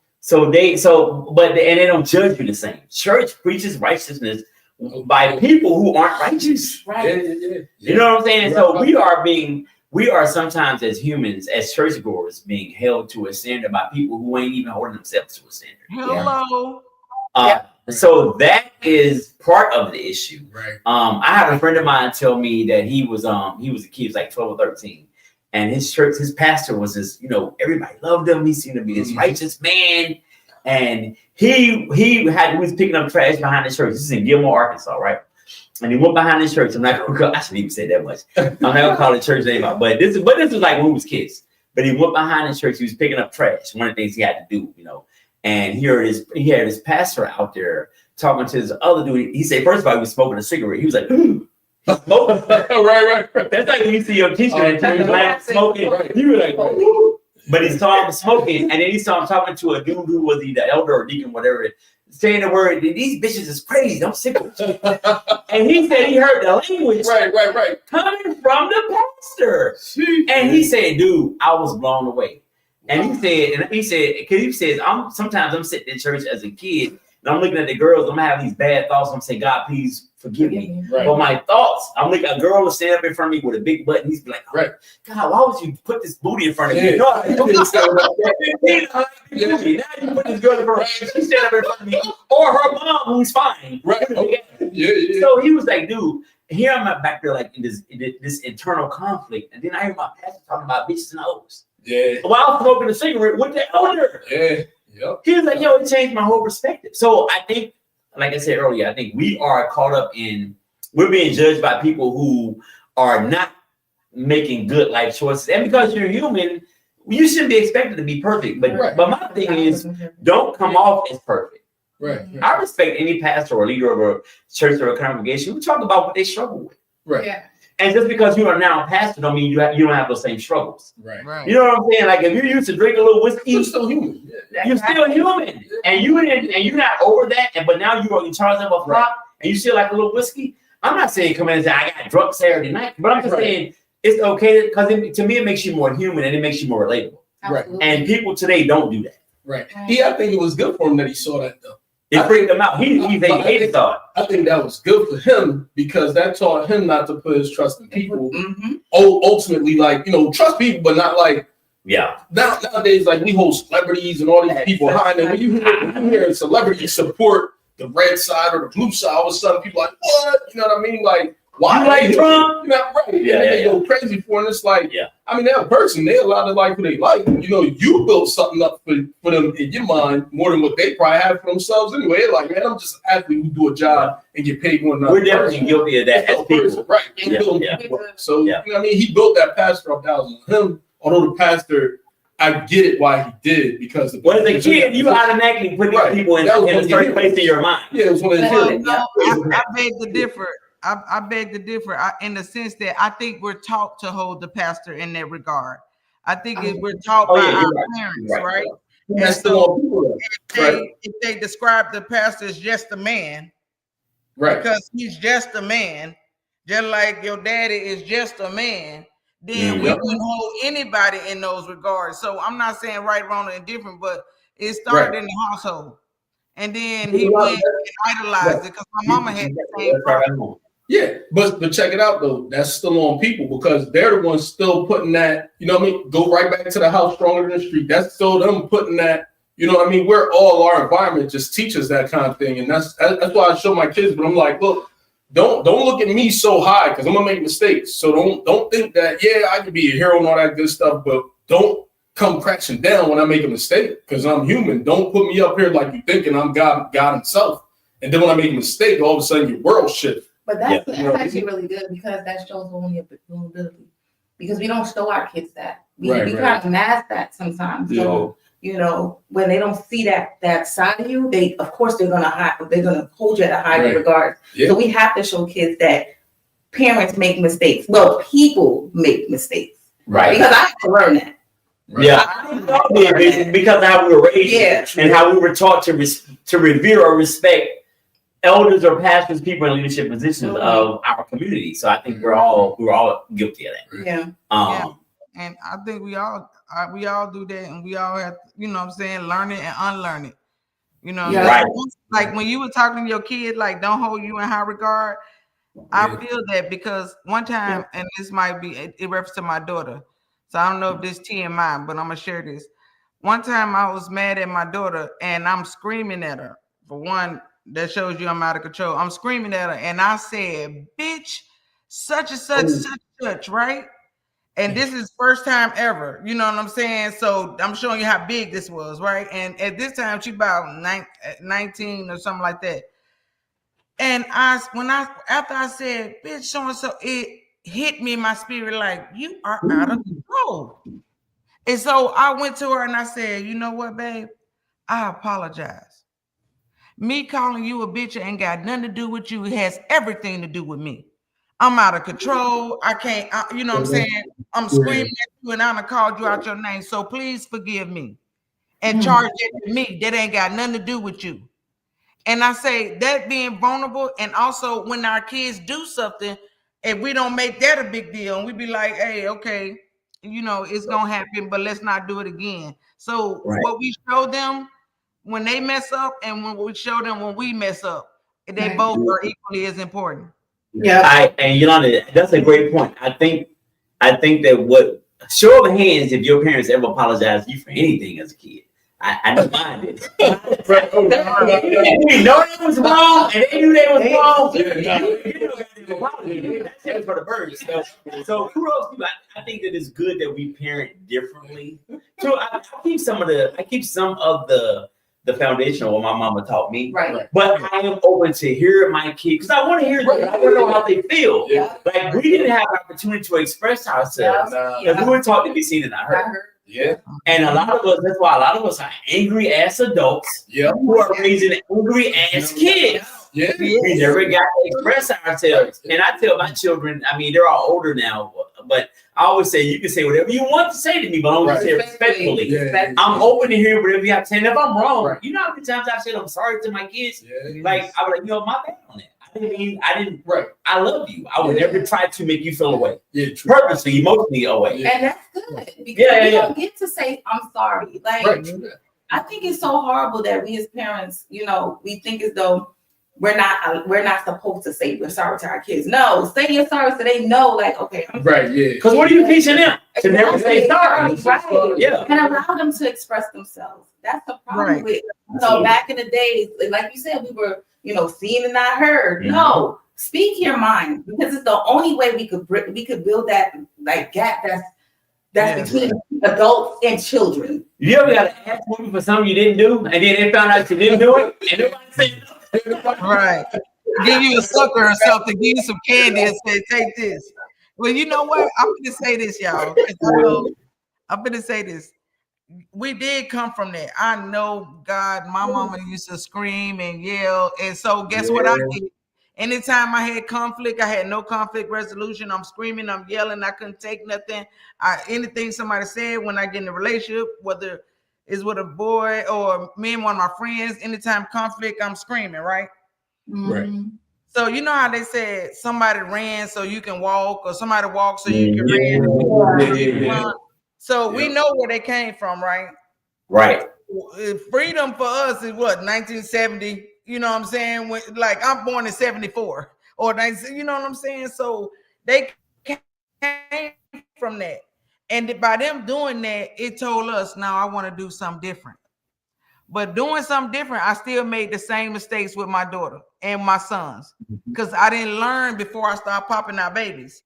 But they don't judge you the same. Church preaches righteousness by people who aren't righteous. Right. Yeah. You know what I'm saying? So we are sometimes as humans, as churchgoers, being held to a standard by people who ain't even holding themselves to a standard. Hello. So that is part of the issue. Right. I had a friend of mine tell me that he was a kid, he was like 12 or 13. And his pastor was this, everybody loved him. He seemed to be this righteous man. And he was picking up trash behind the church. This is in Gilmore, Arkansas, right? And he went behind the church. I shouldn't even say that much. I'm not gonna call the church name out, but this was like when we was kids. But he went behind the church. He was picking up trash. One of the things he had to do, And he had his pastor out there talking to this other dude. He said, first of all, he was smoking a cigarette. He was like, smoke. Right. That's like when you see your teacher and turn lamp smoking. Right. You were like, but he's talking smoking, and then he saw him talking to a dude who was either elder or deacon, whatever. saying the word, these bitches is crazy. I'm sick of it. And he said he heard the language coming from the pastor. And he said, dude, I was blown away. And he said, because he says, sometimes I'm sitting in church as a kid and I'm looking at the girls, I'm having these bad thoughts. I'm saying, God, please forgive me. Right. But my thoughts, I'm like, a girl will stand up in front of me with a big butt and he's like, oh, God, why would you put this booty in front of me? You know, I didn't say that. Now you put this girl in front of me. She stand up in front of me. Or her mom, who's fine. Right. Yeah. So he was like, dude, here I'm back there like in this internal conflict. And then I hear my pastor talking about bitches and hoes. Yeah. While I'm smoking a cigarette with the elder. Yeah. Yep. He was like, yo, it changed my whole perspective. So I think, like I said earlier, I think we are caught up in, we're being judged by people who are not making good life choices. And because you're human, you shouldn't be expected to be perfect. But my thing is, don't come off as perfect. Right. I respect any pastor or leader of a church or a congregation who talk about what they struggle with. Right. Yeah. And just because you are now a pastor don't mean you don't have those same struggles. Right. You know what I'm saying? Like if you used to drink a little whiskey, You're still human. you're still human. And you're not over that. But now you are in charge of a flock and you still like a little whiskey. I'm not saying come in and say I got drunk Saturday night, but I'm just saying it's okay because to me it makes you more human and it makes you more relatable. Right. And people today don't do that. Right. I think it was good for him that he saw that though. It freaked him out. He hated thought. I think that was good for him because that taught him not to put his trust in people. Ultimately, like, trust people, but not like, nowadays, like we hold celebrities and all these people behind them. When you hear a celebrity support the red side or the blue side, all of a sudden people are like, what? You know what I mean? Like, why? You like Trump? You're not right. They go crazy for it. And it's like, I mean, they're a person. They're allowed to like who they like. You built something up for them in your mind more than what they probably have for themselves anyway. They're like, man, I'm just an athlete who do a job and get paid more than we're definitely guilty of that as people. Right. So, you know what I mean? He built that pastor up. That was him. Although the pastor, I get it why he did because as a kid, you automatically put these people in a certain place in your mind. Yeah, it was one of his. I beg to differ. I beg to differ in the sense that I think we're taught to hold the pastor in that regard. I think we're taught by our parents, right? And so if they describe the pastor as just a man, because he's just a man, just like your daddy is just a man, then we can hold anybody in those regards. So I'm not saying right, wrong, or indifferent, but it started in the household. And then he went and idolized it because my mama had the same problem. Yeah, but check it out though. That's still on people because they're the ones still putting that. You know what I mean? Go right back to the house stronger than the street. That's still them putting that. You know what I mean? We're all our environment just teaches that kind of thing, and that's why I show my kids. But I'm like, look, don't look at me so high because I'm gonna make mistakes. So don't think that I can be a hero and all that good stuff, but don't come crashing down when I make a mistake because I'm human. Don't put me up here like you thinking I'm God himself, and then when I make a mistake, all of a sudden your world shifts. But that's actually really good because that shows vulnerability. Because we don't show our kids that. We kind of mask that sometimes. Yeah. So, when they don't see that side of you, of course they're gonna hold you at a higher regard. Yeah. So we have to show kids that parents make mistakes. Well, people make mistakes. Right. Because I have to learn that. Right. Yeah. Because of how we were raised and how we were taught to revere or respect elders or pastors, people in leadership positions of our community. So I think we're all guilty of that. Yeah. And I think we all do that, and we all have to, learn it and unlearn it. Right. Like when you were talking to your kid, like don't hold you in high regard. I feel that because one time, and this might be in reference to my daughter. So I don't know if this TMI, but I'm gonna share this. One time I was mad at my daughter and I'm screaming at her. For one, that shows you I'm out of control. I'm screaming at her and I said, bitch, such and such, right? And this is first time ever, you know what I'm saying? So I'm showing you how big this was, right? And at this time, she about 19 or something like that. And after I said, bitch, so-and-so, it hit me in my spirit like, you are out of control. And so I went to her and I said, you know what, babe? I apologize. Me calling you a bitch ain't got nothing to do with you. It has everything to do with me. I'm out of control. I can't, you know what I'm saying? I'm screaming at you and I'm gonna call you out your name. So please forgive me and charge it to me. That ain't got nothing to do with you. And I say that being vulnerable, and also when our kids do something, if we don't make that a big deal, and we be like, hey, okay, it's gonna happen, but let's not do it again. So what we show them when they mess up, and when we show them when we mess up, they both are equally as important. Yeah, and that's a great point. I think that show of hands if your parents ever apologized to you for anything as a kid. I don't mind it. We know they was wrong, and they knew they was wrong. That's it for the birds. So kudos to you. I think that it's good that we parent differently. So I keep some of the foundation of what my mama taught me. Right. But I am open to hear my kids because I want to hear them. I want to know how they feel. Yeah. Like we didn't have an opportunity to express ourselves. If we were taught to be seen and not heard. Yeah. And that's why a lot of us are angry ass adults who are raising angry ass kids. Yeah. We never got to express ourselves. And I tell my children, I mean, they're all older now, but I always say you can say whatever you want to say to me, but only say it respectfully. Yeah. I'm open to hear whatever you have to say. And if I'm wrong, you know how many times I've said I'm sorry to my kids? Yeah. Like I was like, my bad on that. I didn't. Right. I love you. I would never try to make you feel away. Yeah, true. Purposely, emotionally away. Yeah. And that's good because you don't get to say I'm sorry. Like I think it's so horrible that we as parents, we think as though we're not supposed to say we're sorry to our kids. No, say you're sorry so they know, like, okay. Right. Yeah. Because what are you teaching them? To never say sorry. Right. Yeah. And allow them to express themselves. That's the problem with back in the days, like you said, we were. Seen and not heard. Mm-hmm. No, speak your mind because it's the only way we could build that gap that's between adults and children. You ever got to ask women for something you didn't do, and then they found out you didn't do it, and nobody said no. Right. Give you a sucker or something, give you some candy and say, take this. Well, you know what? I'm gonna say this, y'all. I'm gonna say this. We did come from that. I know, God, my mama used to scream and yell. And so guess what I did? Anytime I had conflict, I had no conflict resolution. I'm screaming, I'm yelling, I couldn't take nothing. Anything somebody said when I get in a relationship, whether it's with a boy or me and one of my friends, anytime conflict, I'm screaming, right? Right. So you know how they said somebody ran so you can walk, or somebody walked so you can run. So we know where they came from, right? Right. Freedom for us is what, 1970? You know what I'm saying? I'm born in 74 or 19, you know what I'm saying? So they came from that. And by them doing that, it told us, now I want to do something different. But doing something different, I still made the same mistakes with my daughter and my sons because I didn't learn before I started popping out babies.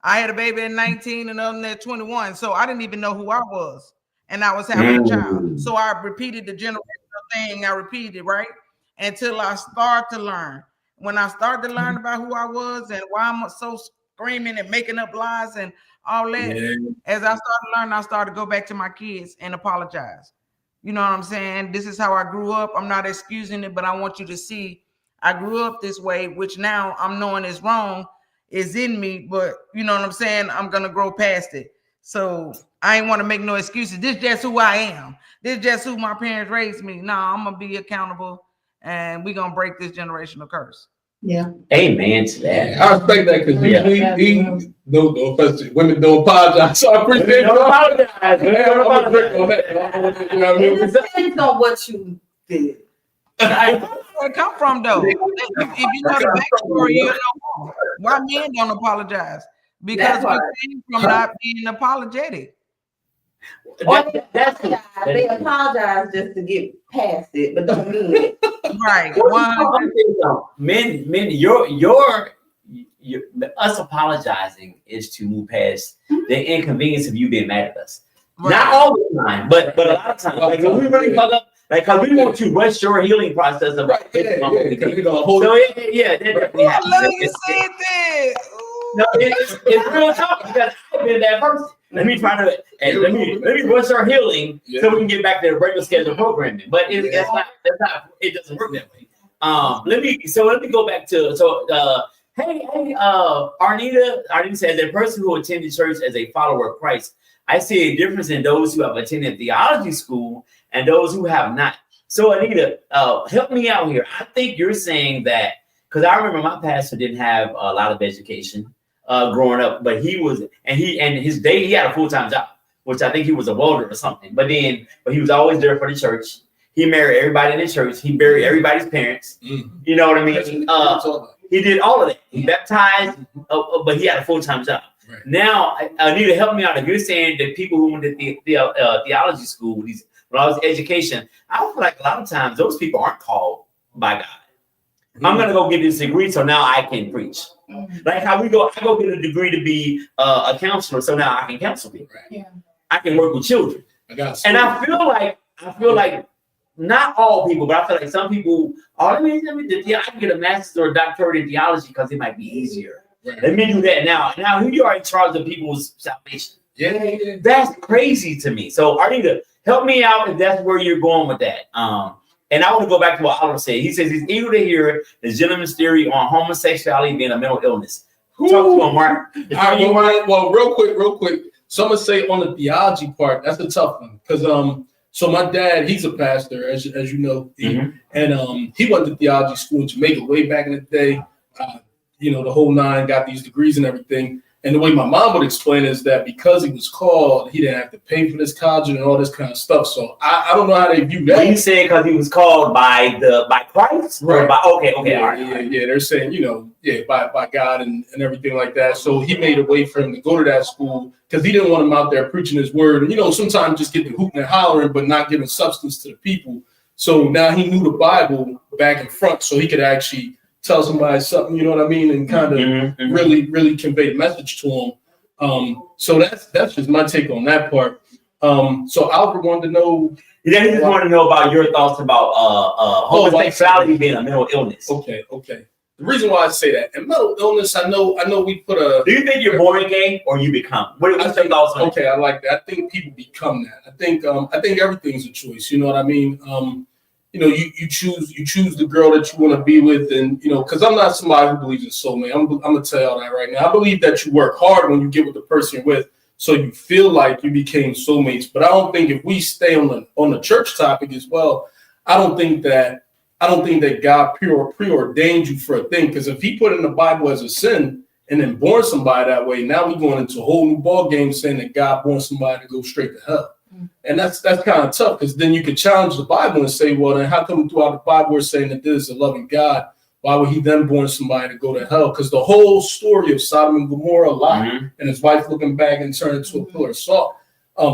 I had a baby at 19 and another at 21. So I didn't even know who I was. And I was having a child. So I repeated the generational thing. I repeated, right? Until I start to learn. When I started to learn about who I was and why I'm so screaming and making up lies and all that, as I started to learn, I started to go back to my kids and apologize. You know what I'm saying? This is how I grew up. I'm not excusing it, but I want you to see I grew up this way, which now I'm knowing is wrong. Is in me, but you know what I'm saying? I'm gonna grow past it. So I ain't want to make no excuses. This is just who I am. This is just who my parents raised me. Nah, I'm gonna be accountable and we're gonna break this generational curse. Yeah. Amen to that. I respect that because no offense, women don't apologize. So I appreciate don't apologize. It depends on what you did. Where it come from though? If you know the backstory, you know why men don't apologize. Because we came from not being apologetic. They apologize just to get past it, but don't mean it. Right. Men, us apologizing is to move past the inconvenience of you being mad at us. Right. Not all the time, but a lot of times. Like when we really fuck up, like because we want to rush your healing process of that definitely happens. No, it's real talk because I've been that person. Let me rush our healing so we can get back to the regular schedule programming. But it doesn't work that way. Let me go back to hey, Arnita says a person who attended church as a follower of Christ. I see a difference in those who have attended theology school and those who have not. So Anita, help me out here. I think you're saying that because I remember my pastor didn't have a lot of education growing up, but he had a full-time job, which I think he was a welder or something. But he was always there for the church. He married everybody in the church. He buried everybody's parents. Mm-hmm. You know what I mean? He did all of that. He baptized, but he had a full-time job. Right. Now, Anita, help me out. If you're saying that people who went to theology school, when I was education, I feel like a lot of times those people aren't called by God. Mm-hmm. I'm gonna go get this degree so now I can preach. Mm-hmm. Like how I go get a degree to be a counselor, so now I can counsel people. Right. Yeah. I can work with children. And I feel like not all people, but I feel like some people. I can get a master's or a doctorate in theology because it might be easier. Right. Let me do that now. Now, who you are in charge of people's salvation? Yeah, that's crazy to me. So, Arnita, help me out if that's where you're going with that. And I want to go back to what Oliver said. He says he's eager to hear the gentleman's theory on homosexuality being a mental illness. Talk to him, Mark. Well, real quick. So I'm gonna say on the theology part, that's a tough one because so my dad, he's a pastor, as you know, mm-hmm. and he went to theology school in Jamaica way back in the day. The whole nine, got these degrees and everything. And the way my mom would explain it is that because he was called, he didn't have to pay for this college and all this kind of stuff. So I don't know how they view that. When you say because he was called by Christ, right? Okay, all right. Yeah. They're saying by God and everything like that. So he made a way for him to go to that school because he didn't want him out there preaching his word. And sometimes just getting hooting and hollering, but not giving substance to the people. So now he knew the Bible back and front, so he could actually tell somebody something, you know what I mean, and kind of mm-hmm. really convey the message to them. So that's just my take on that part. So Albert wanted to know. Yeah, he just wanted to know about your thoughts about homosexuality being a mental illness. Okay. The reason why I say that, and mental illness, I know we put a. Do you think you're born gay or you become? What's your thoughts on Okay, I like that. I think people become that. I think everything's a choice. You know what I mean? You choose the girl that you want to be with, and because I'm not somebody who believes in soulmate. I'm gonna tell y'all that right now. I believe that you work hard when you get with the person you're with, so you feel like you became soulmates. But I don't think if we stay on the church topic as well, I don't think that God preordained you for a thing. Because if He put it in the Bible as a sin and then born somebody that way, now we're going into a whole new ball game saying that God born somebody to go straight to hell. And that's kind of tough because then you could challenge the Bible and say, well, then how come throughout the Bible we're saying that this is a loving God? Why would He then born somebody to go to hell? Because the whole story of Sodom and Gomorrah, Lot mm-hmm. and his wife looking back and turning into a pillar of salt.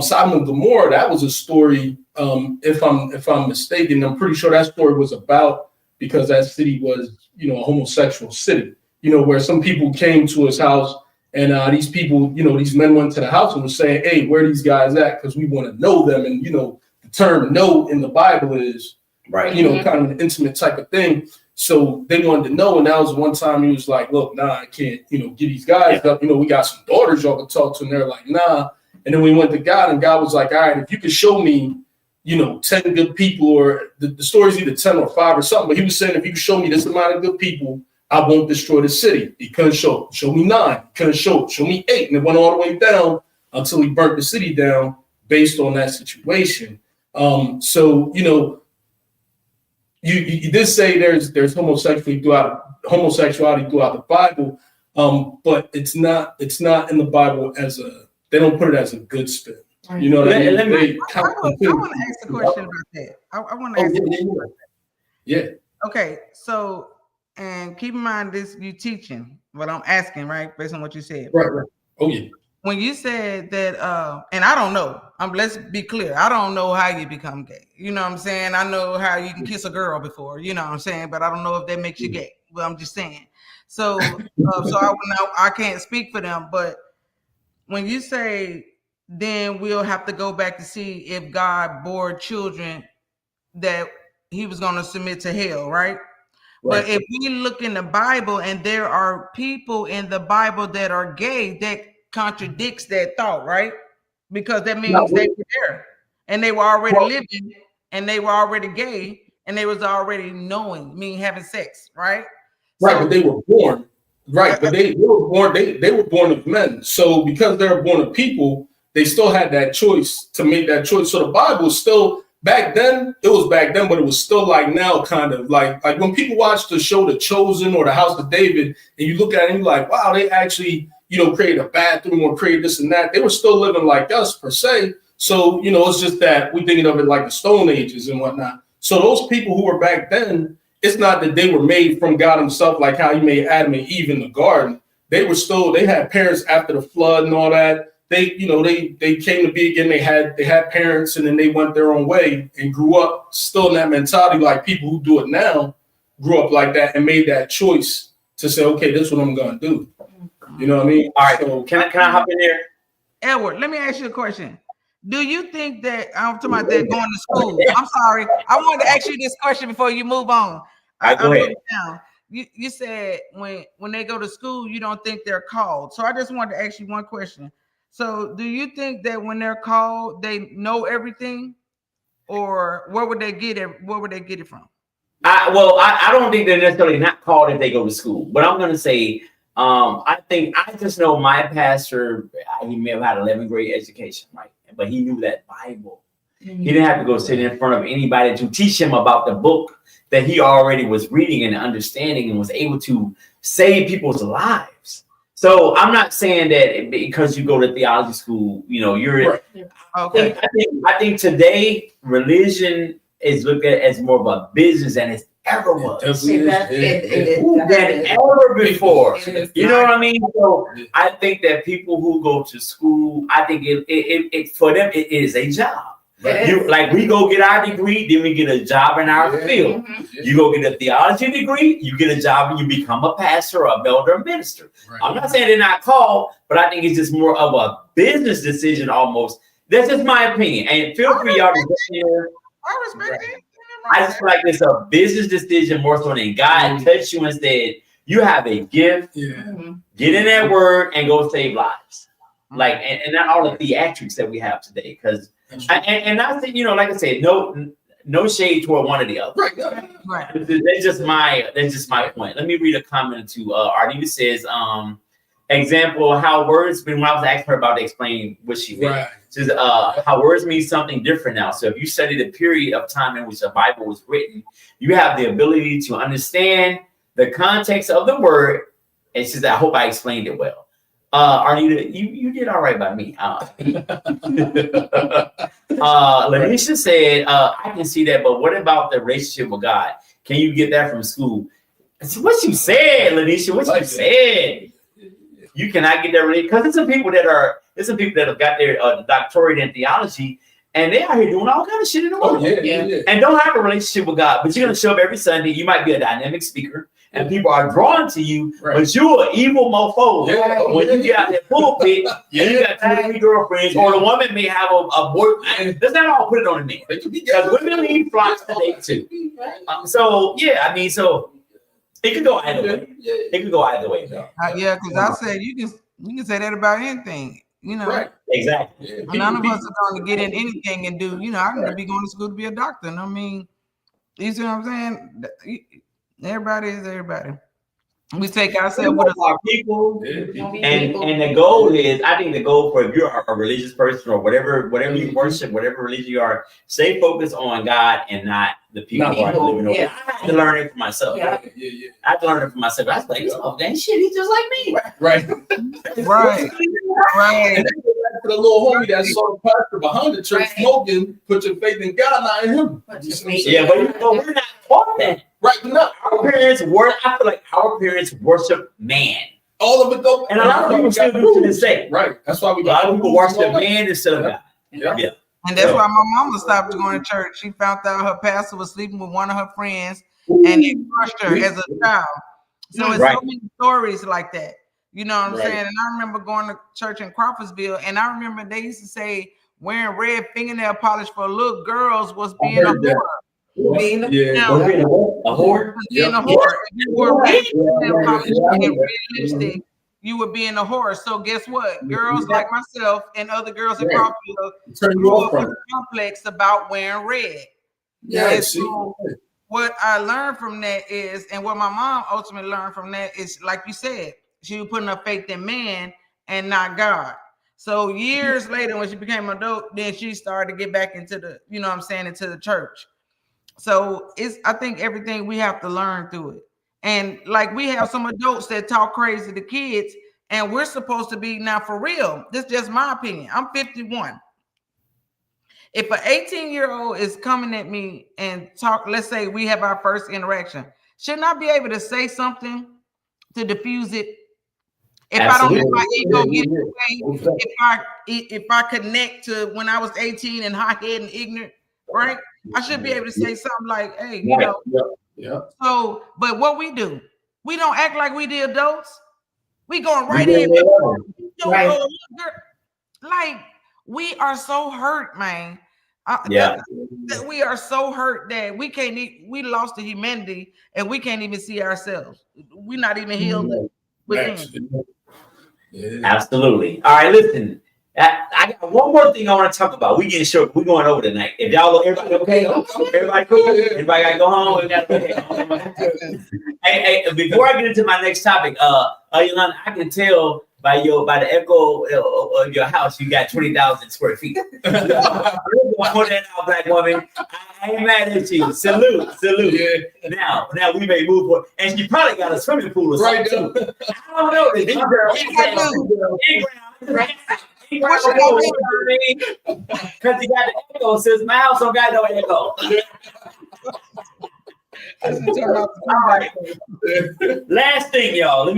Sodom and Gomorrah, that was a story. If I'm mistaken, I'm pretty sure that story was about because that city was a homosexual city. Where some people came to his house. And these people, these men went to the house and were saying, hey, where are these guys at? Because we want to know them. And, the term know in the Bible is, right, mm-hmm. kind of an intimate type of thing. So they wanted to know. And that was one time he was like, look, nah, I can't, get these guys up. We got some daughters y'all can talk to. And they're like, nah. And then we went to God and God was like, all right, if you could show me, 10 good people or the story's either 10 or 5 or something. But he was saying, if you could show me this amount of good people, I won't destroy the city. He couldn't show me 9. He couldn't show me 8. And it went all the way down until he burnt the city down based on that situation. So, you did say there's homosexuality throughout the Bible, but it's not in the Bible they don't put it as a good spin. You know what I mean? I want to ask a question about that. I want to ask a question about that. Yeah. Okay, so. And keep in mind this, you teaching what I'm asking, right? Based on what you said. Right. Oh, yeah. When you said that, and I don't know, let's be clear. I don't know how you become gay. You know what I'm saying? I know how you can kiss a girl before, you know what I'm saying? But I don't know if that makes you gay. But I'm just saying. So I can't speak for them. But when you say, then we'll have to go back to see if God bore children that He was going to submit to hell, right? Right. But if we look in the Bible and there are people in the Bible that are gay, that contradicts that thought, right? Because that means they were there and they were already living and they were already gay and they was already knowing, meaning having sex, right? Right, but they were born. Right, but they were born. They were born of men. So because they were born of people, they still had that choice to make that choice. So the Bible still back then, it was back then, but it was still like now, kind of like when people watch the show The Chosen or The House of David, and you look at it and you're like, wow, they actually, created a bathroom or created this and that. They were still living like us per se. So, it's just that we're thinking of it like the Stone Ages and whatnot. So those people who were back then, it's not that they were made from God himself, like how he made Adam and Eve in the garden. They had parents after the flood and all that. They came to be again. They had parents, and then they went their own way and grew up still in that mentality. Like people who do it now grew up like that and made that choice to say, okay, this is what I'm going to do. You know what I mean? All right. So can I hop in there? Edward, let me ask you a question. Do you think that I'm talking about that going to school? I'm sorry. I wanted to ask you this question before you move on. Go ahead. You said when they go to school, you don't think they're called. So I just wanted to ask you one question. So do you think that when they're called, they know everything, or where would they get it? Where would they get it from? I don't think they're necessarily not called if they go to school, but I'm going to say, I just know my pastor, he may have had 11th grade education, right? But he knew that Bible. He didn't have to go sit in front of anybody to teach him about the book that he already was reading and understanding and was able to save people's lives. So I'm not saying that because you go to theology school, you're right. Okay. I think today religion is looked at as more of a business than it ever was. It is. Than ever before. You know what I mean? So I think that people who go to school, I think it for them it is a job. Right. We go get our degree, then we get a job in our field. Mm-hmm. You go get a theology degree, you get a job, and you become a pastor, or a elder, or minister. Right. I'm not saying they're not called, but I think it's just more of a business decision almost. That's just my opinion. And feel free, y'all, to get here. I respect it. I just feel like it's a business decision more so than God touched you and said, you have a gift. Yeah. Get in that word and go save lives. And not all the theatrics that we have today. Because and I think, like I said, no shade toward one or the other. Right. That's just my point. Let me read a comment to Ardita says, example, how words when I was asking her about to explain what she meant. Right. Says how words mean something different now. So if you study the period of time in which the Bible was written, you have the ability to understand the context of the word. And she says, I hope I explained it well. Arnita, you did all right by me. Lanisha said, I can see that, but what about the relationship with God? Can you get that from school? What you said, Lanisha, what you said. You cannot get that really, because there's some people that have got their doctorate in theology, and they out here doing all kind of shit in the world. And don't have a relationship with God, but you're gonna show up every Sunday. You might be a dynamic speaker, and people are drawn to you, but you're an evil mofo. When you get out that pulpit, and you got 2 or 3 girlfriends, or the woman may have a boyfriend. Let's not all put it on the man, because women need flocks today too. So it could go either way. It could go either way, though. Because I said you can say that about anything, Right. Exactly. None of us are going to get in anything and do. I'm going to be going to school to be a doctor. And I mean, you see what I'm saying? Everybody is everybody. We take ourselves with our people, and the goal is, I think the goal for if you're a religious person or whatever you worship, whatever religion you are, stay focused on God and not the people who are living over. I had to learn it for myself. I had to learn it for myself. I was like, oh, dang shit, he's just like me. Right. To the little homie that saw the pastor behind the church smoking, put your faith in God, not in him. But we're not taught that. Right, no. I feel like our parents worship man. All of it though. And a lot of people still do to this day. Right. That's why a lot of people worship man instead of God. Yeah. And that's why my mama stopped going to church. She found out her pastor was sleeping with one of her friends, and he crushed her as a child. So it's so many stories like that. You know what I'm saying? And I remember going to church in Crawfordsville, and I remember they used to say wearing red fingernail polish for little girls was being a whore. Being a whore. Being a whore. If you wore red fingernail polish and red lipstick, you were being a whore. So guess what? Girls like myself and other girls in Crawfordsville grew up with a complex about wearing red. So what I learned from that is, and what my mom ultimately learned from that is, like you said, she was putting her faith in man and not God. So years later, when she became an adult, then she started to get back into the, you know what I'm saying, into the church. So I think everything we have to learn through it. And like we have some adults that talk crazy to kids, and we're supposed to be, now for real, this is just my opinion. I'm 51. If an 18-year-old is coming at me and talk, let's say we have our first interaction, shouldn't I be able to say something to diffuse it? If Absolutely. I don't let my ego get in the way, if I connect to when I was 18 and hot-headed and ignorant, right? I should be able to say something like, hey, you know. Yeah. So, but what we do, we don't act like we the adults. We going right in. Right. Like, we are so hurt, man. That we are so hurt that we can't. We lost the humanity, and we can't even see ourselves. We're not even healed within. Yeah. Absolutely. All right, listen. I got one more thing I want to talk about. We getting short. We're going over tonight. If y'all, everybody okay? Everybody cool? Everybody got to go home. Hey, before I get into my next topic, Yolanda, I can tell by the echo of your house, you got 20,000 square feet. Black woman. I ain't mad at you. Salute. Yeah. Now we may move forward. And she probably got a swimming pool or something too. I don't know. This girl. Because he got the echo, since my house don't got no echo. All right. Last thing, y'all. I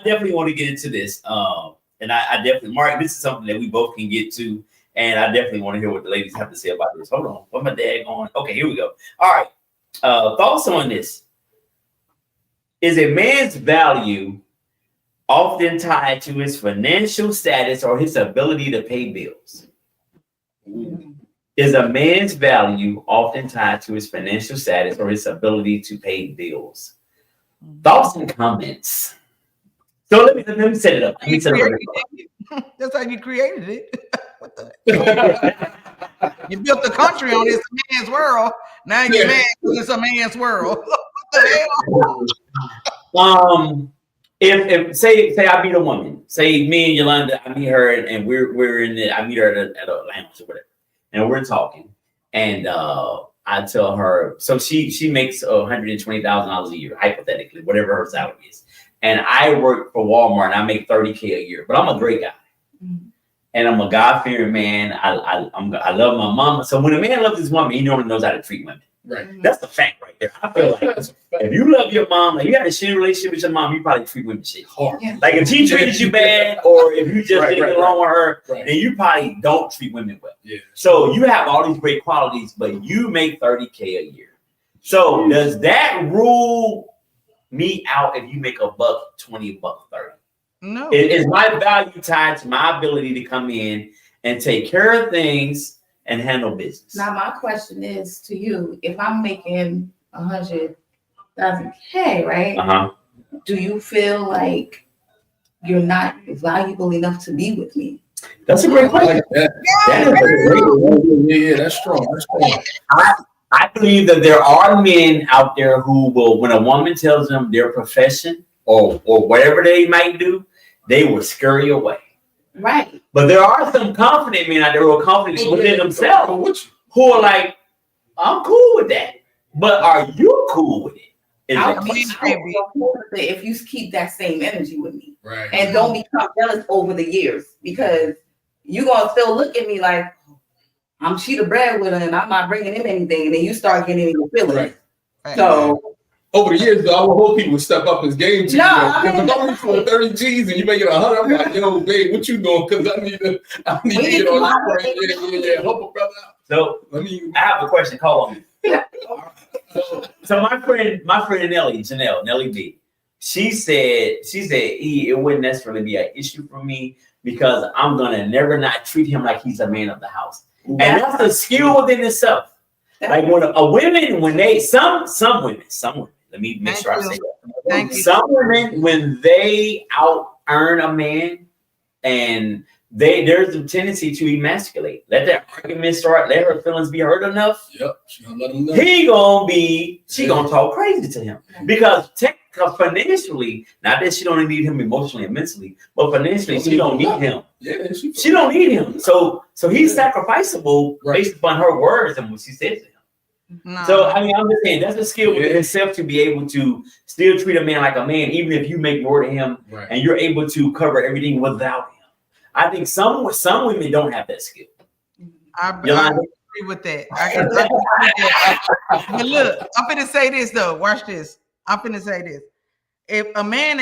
definitely want to get into this. And I definitely, Mark, this is something that we both can get to. And I definitely want to hear what the ladies have to say about this. Hold on. Where's my dad going? Okay, here we go. All right. Thoughts on this. Is a man's value often tied to his financial status or his ability to pay bills? Is a man's value often tied to his financial status or his ability to pay bills? Thoughts and comments. So let me set it up. That's how you created it. You built the country on this man's world. Now you're mad because it's a man's world. What the hell? If say I meet a woman, say me and Yolanda, I meet her and we're in the, I meet her at a lounge or whatever, and we're talking, and I tell her, so she makes $120,000 a year, hypothetically, whatever her salary is, and I work for Walmart and I make $30K a year, but I'm a great guy. And I'm a God-fearing man. I love my mama. So when a man loves his woman, he normally knows how to treat women. Right. That's the fact right there. I feel like if you love your mom, like you got a shitty relationship with your mom, you probably treat women shit hard. Yeah. Like if she treated you bad, or if you just didn't get along with her, then you probably don't treat women well. Yeah. So you have all these great qualities, but you make $30K a year. So does that rule me out if you make $120, $130? No. Is my value tied to my ability to come in and take care of things and handle business? Now, my question is to you: if I'm making 100,000K, right? Do you feel like you're not valuable enough to be with me? That's a great question. Yeah, that's strong. I believe that there are men out there who will, when a woman tells them their profession or whatever they might do, they will scurry away. Right. But there are some confident men out there who are confident within themselves who are like, I'm cool with that. But are you cool with it? I'll be cool with it if you keep that same energy with me. Right. And don't become jealous over the years, because you're going to still look at me like, she the breadwinner and I'm not bringing him anything. And then you start getting in your feelings. Right. So over the years, though, I would hope people would step up his game to you. Because if I'm reaching for 30 G's and you make it 100, I'm like, yo, babe, what you doing? Because I need to get on this break. Yeah, help a brother out. So I have a question. Call on me. So my friend Nelly B, she said, it wouldn't necessarily be an issue for me because I'm gonna never not treat him like he's a man of the house. And that's a skill within itself. Like when some women, let me make sure I say that. Some women, when they out earn a man and there's a tendency to emasculate. Let that argument start. Let her feelings be hurt enough. Yep. She gonna let him know. She gonna talk crazy to him because financially, not that she don't need him emotionally and mentally, but financially she don't need him. Yeah, she don't need him. So he's sacrificable based upon her words and what she says to him. No. So I mean, I'm just saying that's a skill within itself to be able to still treat a man like a man, even if you make more to him and you're able to cover everything without him. I think some women don't have that skill. I agree with that. I can agree with that. But look, I'm finna say this though. Watch this. I'm finna say this. If a man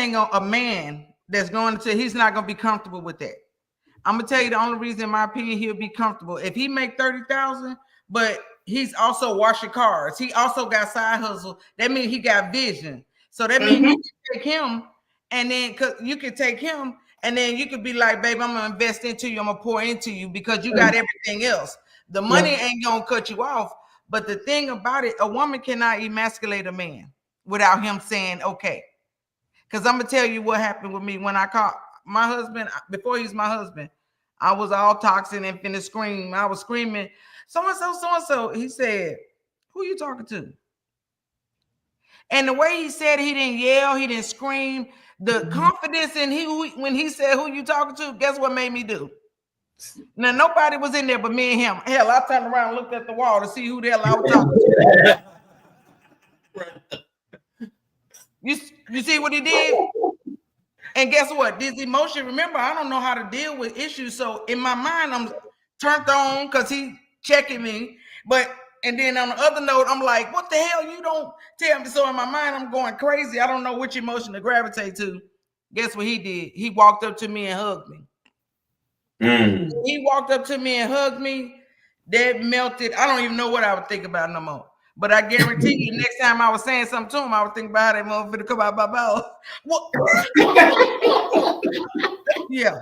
that's going to, he's not gonna be comfortable with that. I'm gonna tell you the only reason, in my opinion, he'll be comfortable if he make 30,000, but he's also washing cars. He also got side hustle. That means he got vision. So that means you can take him, and then cause you can take him. And then you could be like, babe, I'm gonna invest into you. I'm gonna pour into you because you got everything else. The money ain't gonna cut you off. But the thing about it, a woman cannot emasculate a man without him saying okay. Because I'm gonna tell you what happened with me when I caught my husband before he's my husband. I was all toxic and finna scream. I was screaming, so and so. He said, "Who you talking to?" And the way he said, he didn't yell, he didn't scream. The confidence in when he said, "Who you talking to?" Guess what made me do? Now nobody was in there but me and him. Hell, I turned around and looked at the wall to see who the hell I was talking to. You see what he did? And guess what? This emotion. Remember, I don't know how to deal with issues. So in my mind, I'm turned on because he checking me. And then on the other note, I'm like, what the hell? You don't tell me. So in my mind, I'm going crazy. I don't know which emotion to gravitate to. Guess what he did? He walked up to me and hugged me. He walked up to me and hugged me. That melted. I don't even know what I would think about no more. But I guarantee you, next time I was saying something to him, I would think about how that motherfucker come out my mouth. Yeah.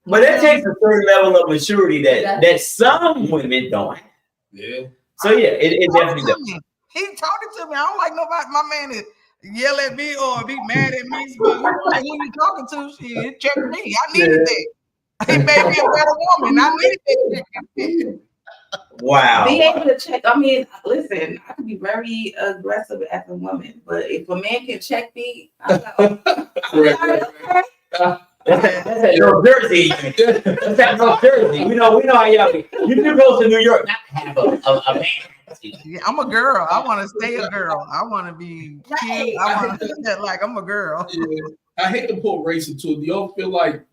But that takes a certain level of maturity that some women don't have. Yeah. So yeah, it definitely does. He's talking to me. I don't like nobody. My man is yell at me or be mad at me. But who you talking to? Shit, check me. I needed that. He made me a better woman. I needed that. Wow. Be able to check. I mean, listen, I can be very aggressive as a woman, but if a man can check me, I'm like, That's at North Jersey. That's at North Jersey. We know how y'all be. You can go to New York, not have a man. Yeah, I'm a girl. I want to stay a girl. I want to be cute. I want to feel like I'm a girl. Yeah. I hate to put race into it. Do y'all feel like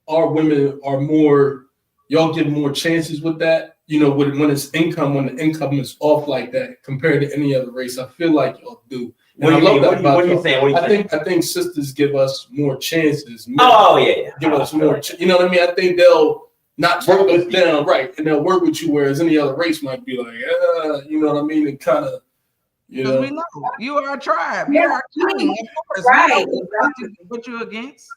our women are more? Y'all give more chances with that? You know, when it's income, when the income is off like that compared to any other race, I feel like y'all do. What are you saying? I think sisters give us more chances. Give us more. You know what I mean? I think they'll not work us down, right? And they'll work with you, whereas any other race might be like, you know what I mean? And kind of, you know. We know you are a tribe. You are a king, of course. Right. What you against?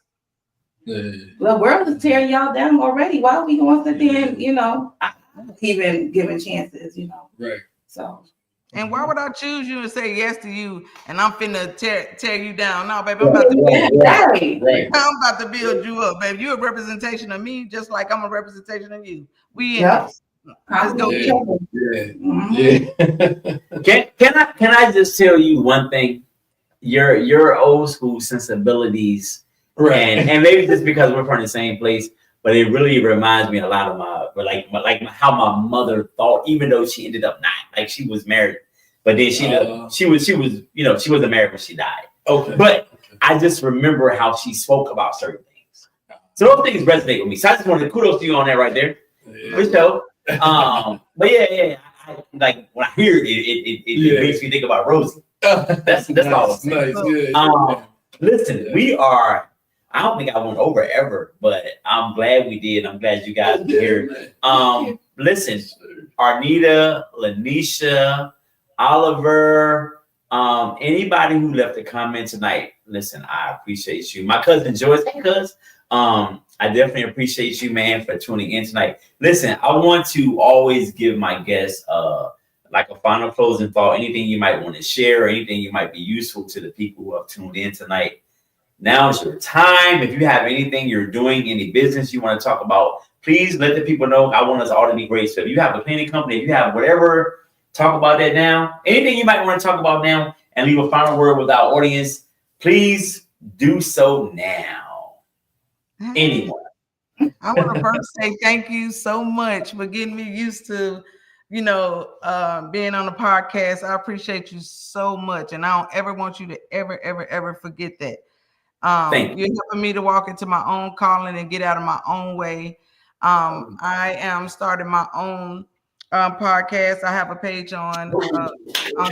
Yeah. The world is tearing y'all down already. Why are we going to sit there and, even giving chances, Right. So. And why would I choose you and say yes to you and I'm finna tear you down? No, baby, I'm about to build I'm about to build you up, baby. You're a representation of me, just like I'm a representation of you. We in this. Let's go. Can I just tell you one thing? Your old school sensibilities, and maybe just because we're from the same place, but it really reminds me a lot of like how my mother thought, even though she ended up not, like she was married, but then she wasn't married when she died. Okay. But I just remember how she spoke about certain things. So those things resonate with me. So I just wanted to kudos to you on that right there. For sure. But yeah. I, like when I hear it makes me think about Rosie. That's all I'm saying. Nice. Listen, we are. I don't think I went over ever, but I'm glad we did. I'm glad you guys are here. Listen, Arnita, Lanisha, Oliver, anybody who left a comment tonight, listen, I appreciate you. My cousin Joyce, I definitely appreciate you, man, for tuning in tonight. Listen, I want to always give my guests like a final closing thought, anything you might want to share, or anything you might be useful to the people who have tuned in tonight. Now is your time. If you have anything you're doing, any business you want to talk about, please let the people know. I want us all to be great. So if you have a cleaning company, if you have whatever, talk about that now. Anything you might want to talk about now and leave a final word with our audience, please do so now. Anyone. I want to first say thank you so much for getting me used to, being on the podcast. I appreciate you so much. And I don't ever want you to ever forget that. You're helping me to walk into my own calling and get out of my own way. I am starting my own podcast. I have a page on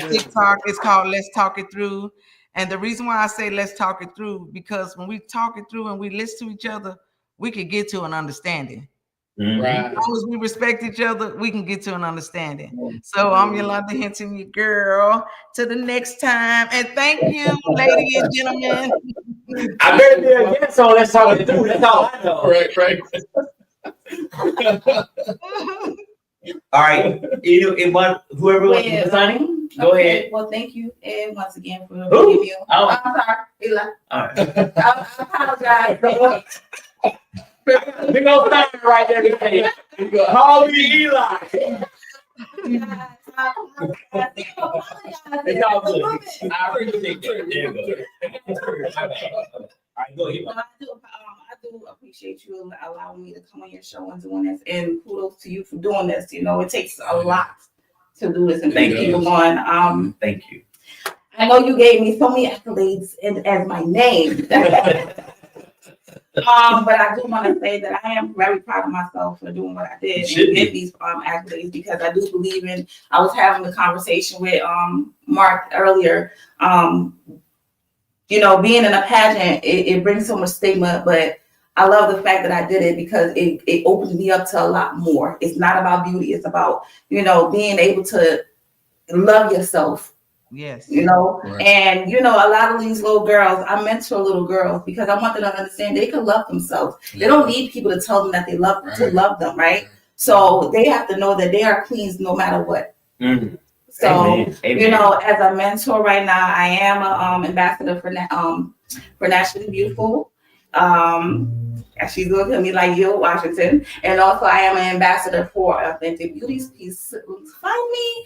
TikTok. It's called Let's Talk It Through. And the reason why I say let's talk it through, because when we talk it through and we listen to each other, we can get to an understanding. Right. As long as we respect each other, we can get to an understanding. So I'm Yolanda Hinton, your girl. To the next time. And thank you, ladies and gentlemen. I better be a guest, so let's talk it through. That's all I know. Right. All right. Whoever wants to sign, go ahead. Well, thank you, Ed, once again for Who? giving you. Oh. I'm sorry, Eli. All right. I apologize. Big old sign right there. Call me Eli. It's all good. I appreciate that. There you go. All right, go ahead. I do appreciate you allowing me to come on your show and doing this, and kudos to you for doing this. It takes a lot to do this and keep people going. Thank you. I know you gave me so many accolades as my name. But I do want to say that I am very proud of myself for doing what I did and get these accolades, because I do believe in. I was having a conversation with Mark earlier. Being in a pageant, it brings so much stigma, but I love the fact that I did it because it opened me up to a lot more. It's not about beauty; it's about being able to love yourself. Yes. Right. And a lot of these little girls, I mentor little girls because I want them to understand they can love themselves. They don't need people to tell them that they love to love them, right? So they have to know that they are queens no matter what. Mm-hmm. So Amen. as a mentor right now, I am a ambassador for Naturally Beautiful. She's looking at me like Yo Washington, and also I am an ambassador for Authentic Beauties. Please find me.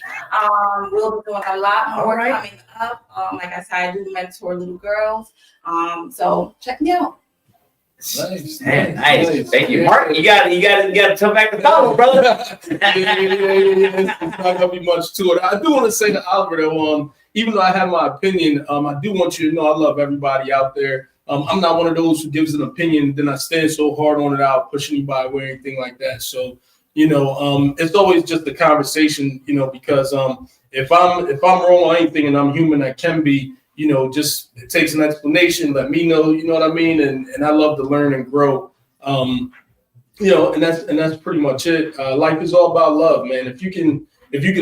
We'll be doing a lot more coming up. Like I said, I do mentor little girls. So check me out. Nice. Nice. Thank you, Mark. You got to come back to follow, brother. It's not gonna be much to it. I do want to say to Albert, even though I have my opinion, I do want you to know I love everybody out there. I'm not one of those who gives an opinion, then I stand so hard on it, I'll push anybody or anything like that. So, it's always just a conversation, because if I'm wrong on anything and I'm human, I can be, just it takes an explanation, let me know, you know what I mean? And I love to learn and grow. And that's pretty much it. Life is all about love, man. If you can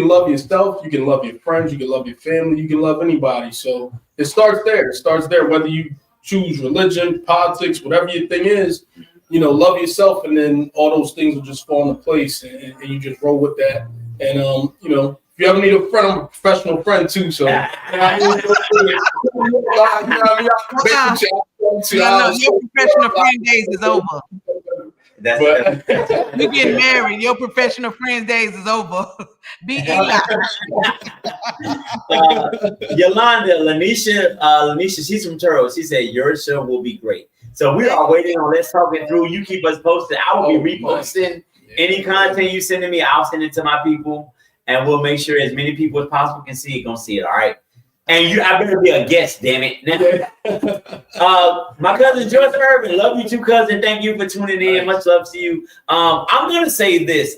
love yourself, you can love your friends, you can love your family, you can love anybody. So it starts there. It starts there, whether you choose religion, politics, whatever your thing is, love yourself, and then all those things will just fall into place, and you just roll with that. And if you ever need a friend, I'm a professional friend too. So your professional friend days is over. You get married, your professional friend days is over. Be Eli. Yolanda, Lanisha, she's from Turo. She said your show will be great. So we are waiting on Let's Talk It Through. You keep us posted. I will be reposting any content you send to me. I'll send it to my people, and we'll make sure as many people as possible can see it. Gonna see it. All right. And I better be a guest, damn it. My cousin Joyce Irvin, love you too, cousin. Thank you for tuning in. Much love to you. I'm gonna say this.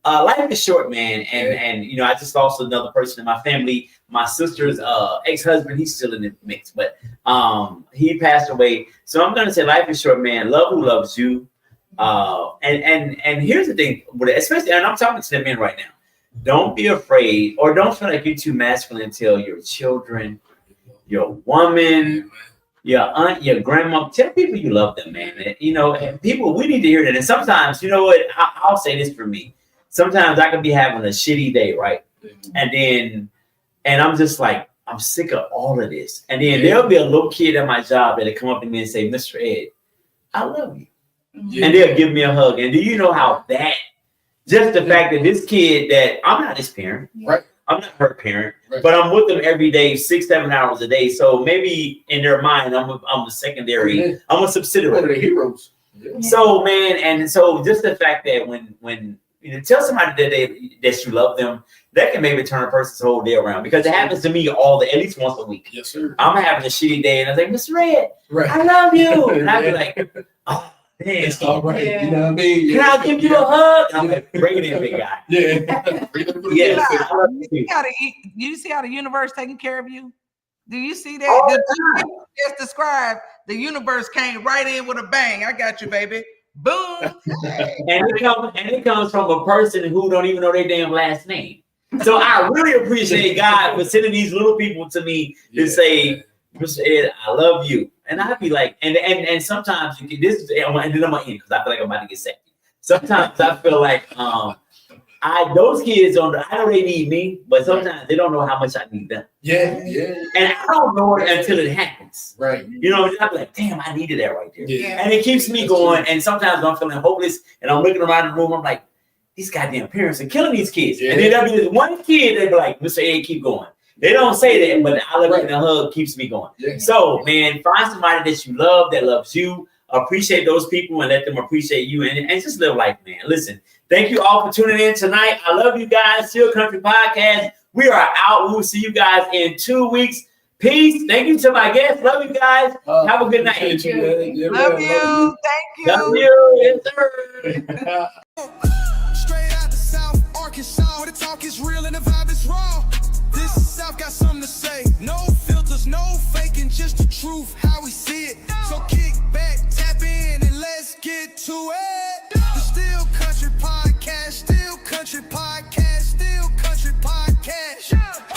Life is short, man, and I just lost another person in my family. My sister's ex-husband, he's still in the mix, but he passed away. So I'm gonna say life is short, man. Love who loves you. And here's the thing, especially, and I'm talking to the men right now. Don't be afraid, or don't feel like you're too masculine until your children, your woman, your aunt, your grandma. Tell people you love them, man. And people, we need to hear that. And sometimes, you know what? I'll say this for me. Sometimes I can be having a shitty day, right? And I'm just like, I'm sick of all of this. And then there'll be a little kid at my job that'll come up to me and say, Mr. Ed, I love you. Yeah. And they'll give me a hug. And do you know how that, just the fact that this kid that I'm not his parent, Right. I'm not her parent, Right. but I'm with them every day, 6-7 hours a day. So maybe in their mind, I'm a secondary, I'm a subsidiary. One of the heroes. Yeah. So man, and so just the fact that when you know, tell somebody that you love them, that can maybe turn a person's whole day around, because it happens to me at least once a week. Yes, sir. I'm having a shitty day and I was like, Mr. Red, Right. I love you. And I'd be like, oh damn. It's all right. Yeah. You know what I mean? Can I give you a hug? And I'm like, bring it in, big guy. Yeah. Yes. You see how the universe taking care of you? Do you see that? All The the time. just described, the universe came right in with a bang. I got you, baby. Boom. And it comes from a person who don't even know their damn last name. So I really appreciate God for sending these little people to me to say, Mr. Ed, I love you. And I'd be like, and sometimes and then I'm gonna end because I feel like I'm about to get sexy. Sometimes I feel like those kids I know they need me, but sometimes they don't know how much I need them. Yeah. And I don't know it until it happens. Right. You know, I'm like, damn, I needed that right there. Yeah. And it keeps me going. And sometimes I'm feeling hopeless and I'm looking around the room, I'm like, these goddamn parents are killing these kids. Yeah. And then there'll be this one kid that be like, Mr. A, keep going. They don't say that, but I look at the hug keeps me going. Yeah. So, man, find somebody that you love, that loves you. Appreciate those people and let them appreciate you, and just live life, man. Listen, thank you all for tuning in tonight. I love you guys. Still Country Podcast. We are out. We will see you guys in 2 weeks. Peace. Thank you to my guests. Love you guys. Have a good night. Love you. Love you. Thank you. Love you. Yes, sir. Straight out the South, Arkansas, where the talk is real and the vibe is raw. This South got something to say. No filters, no faking, just the truth, how we see it. So kick back, tap in, and let's get to it. The Still Country Podcast, Still Country Podcast, Still Country Podcast.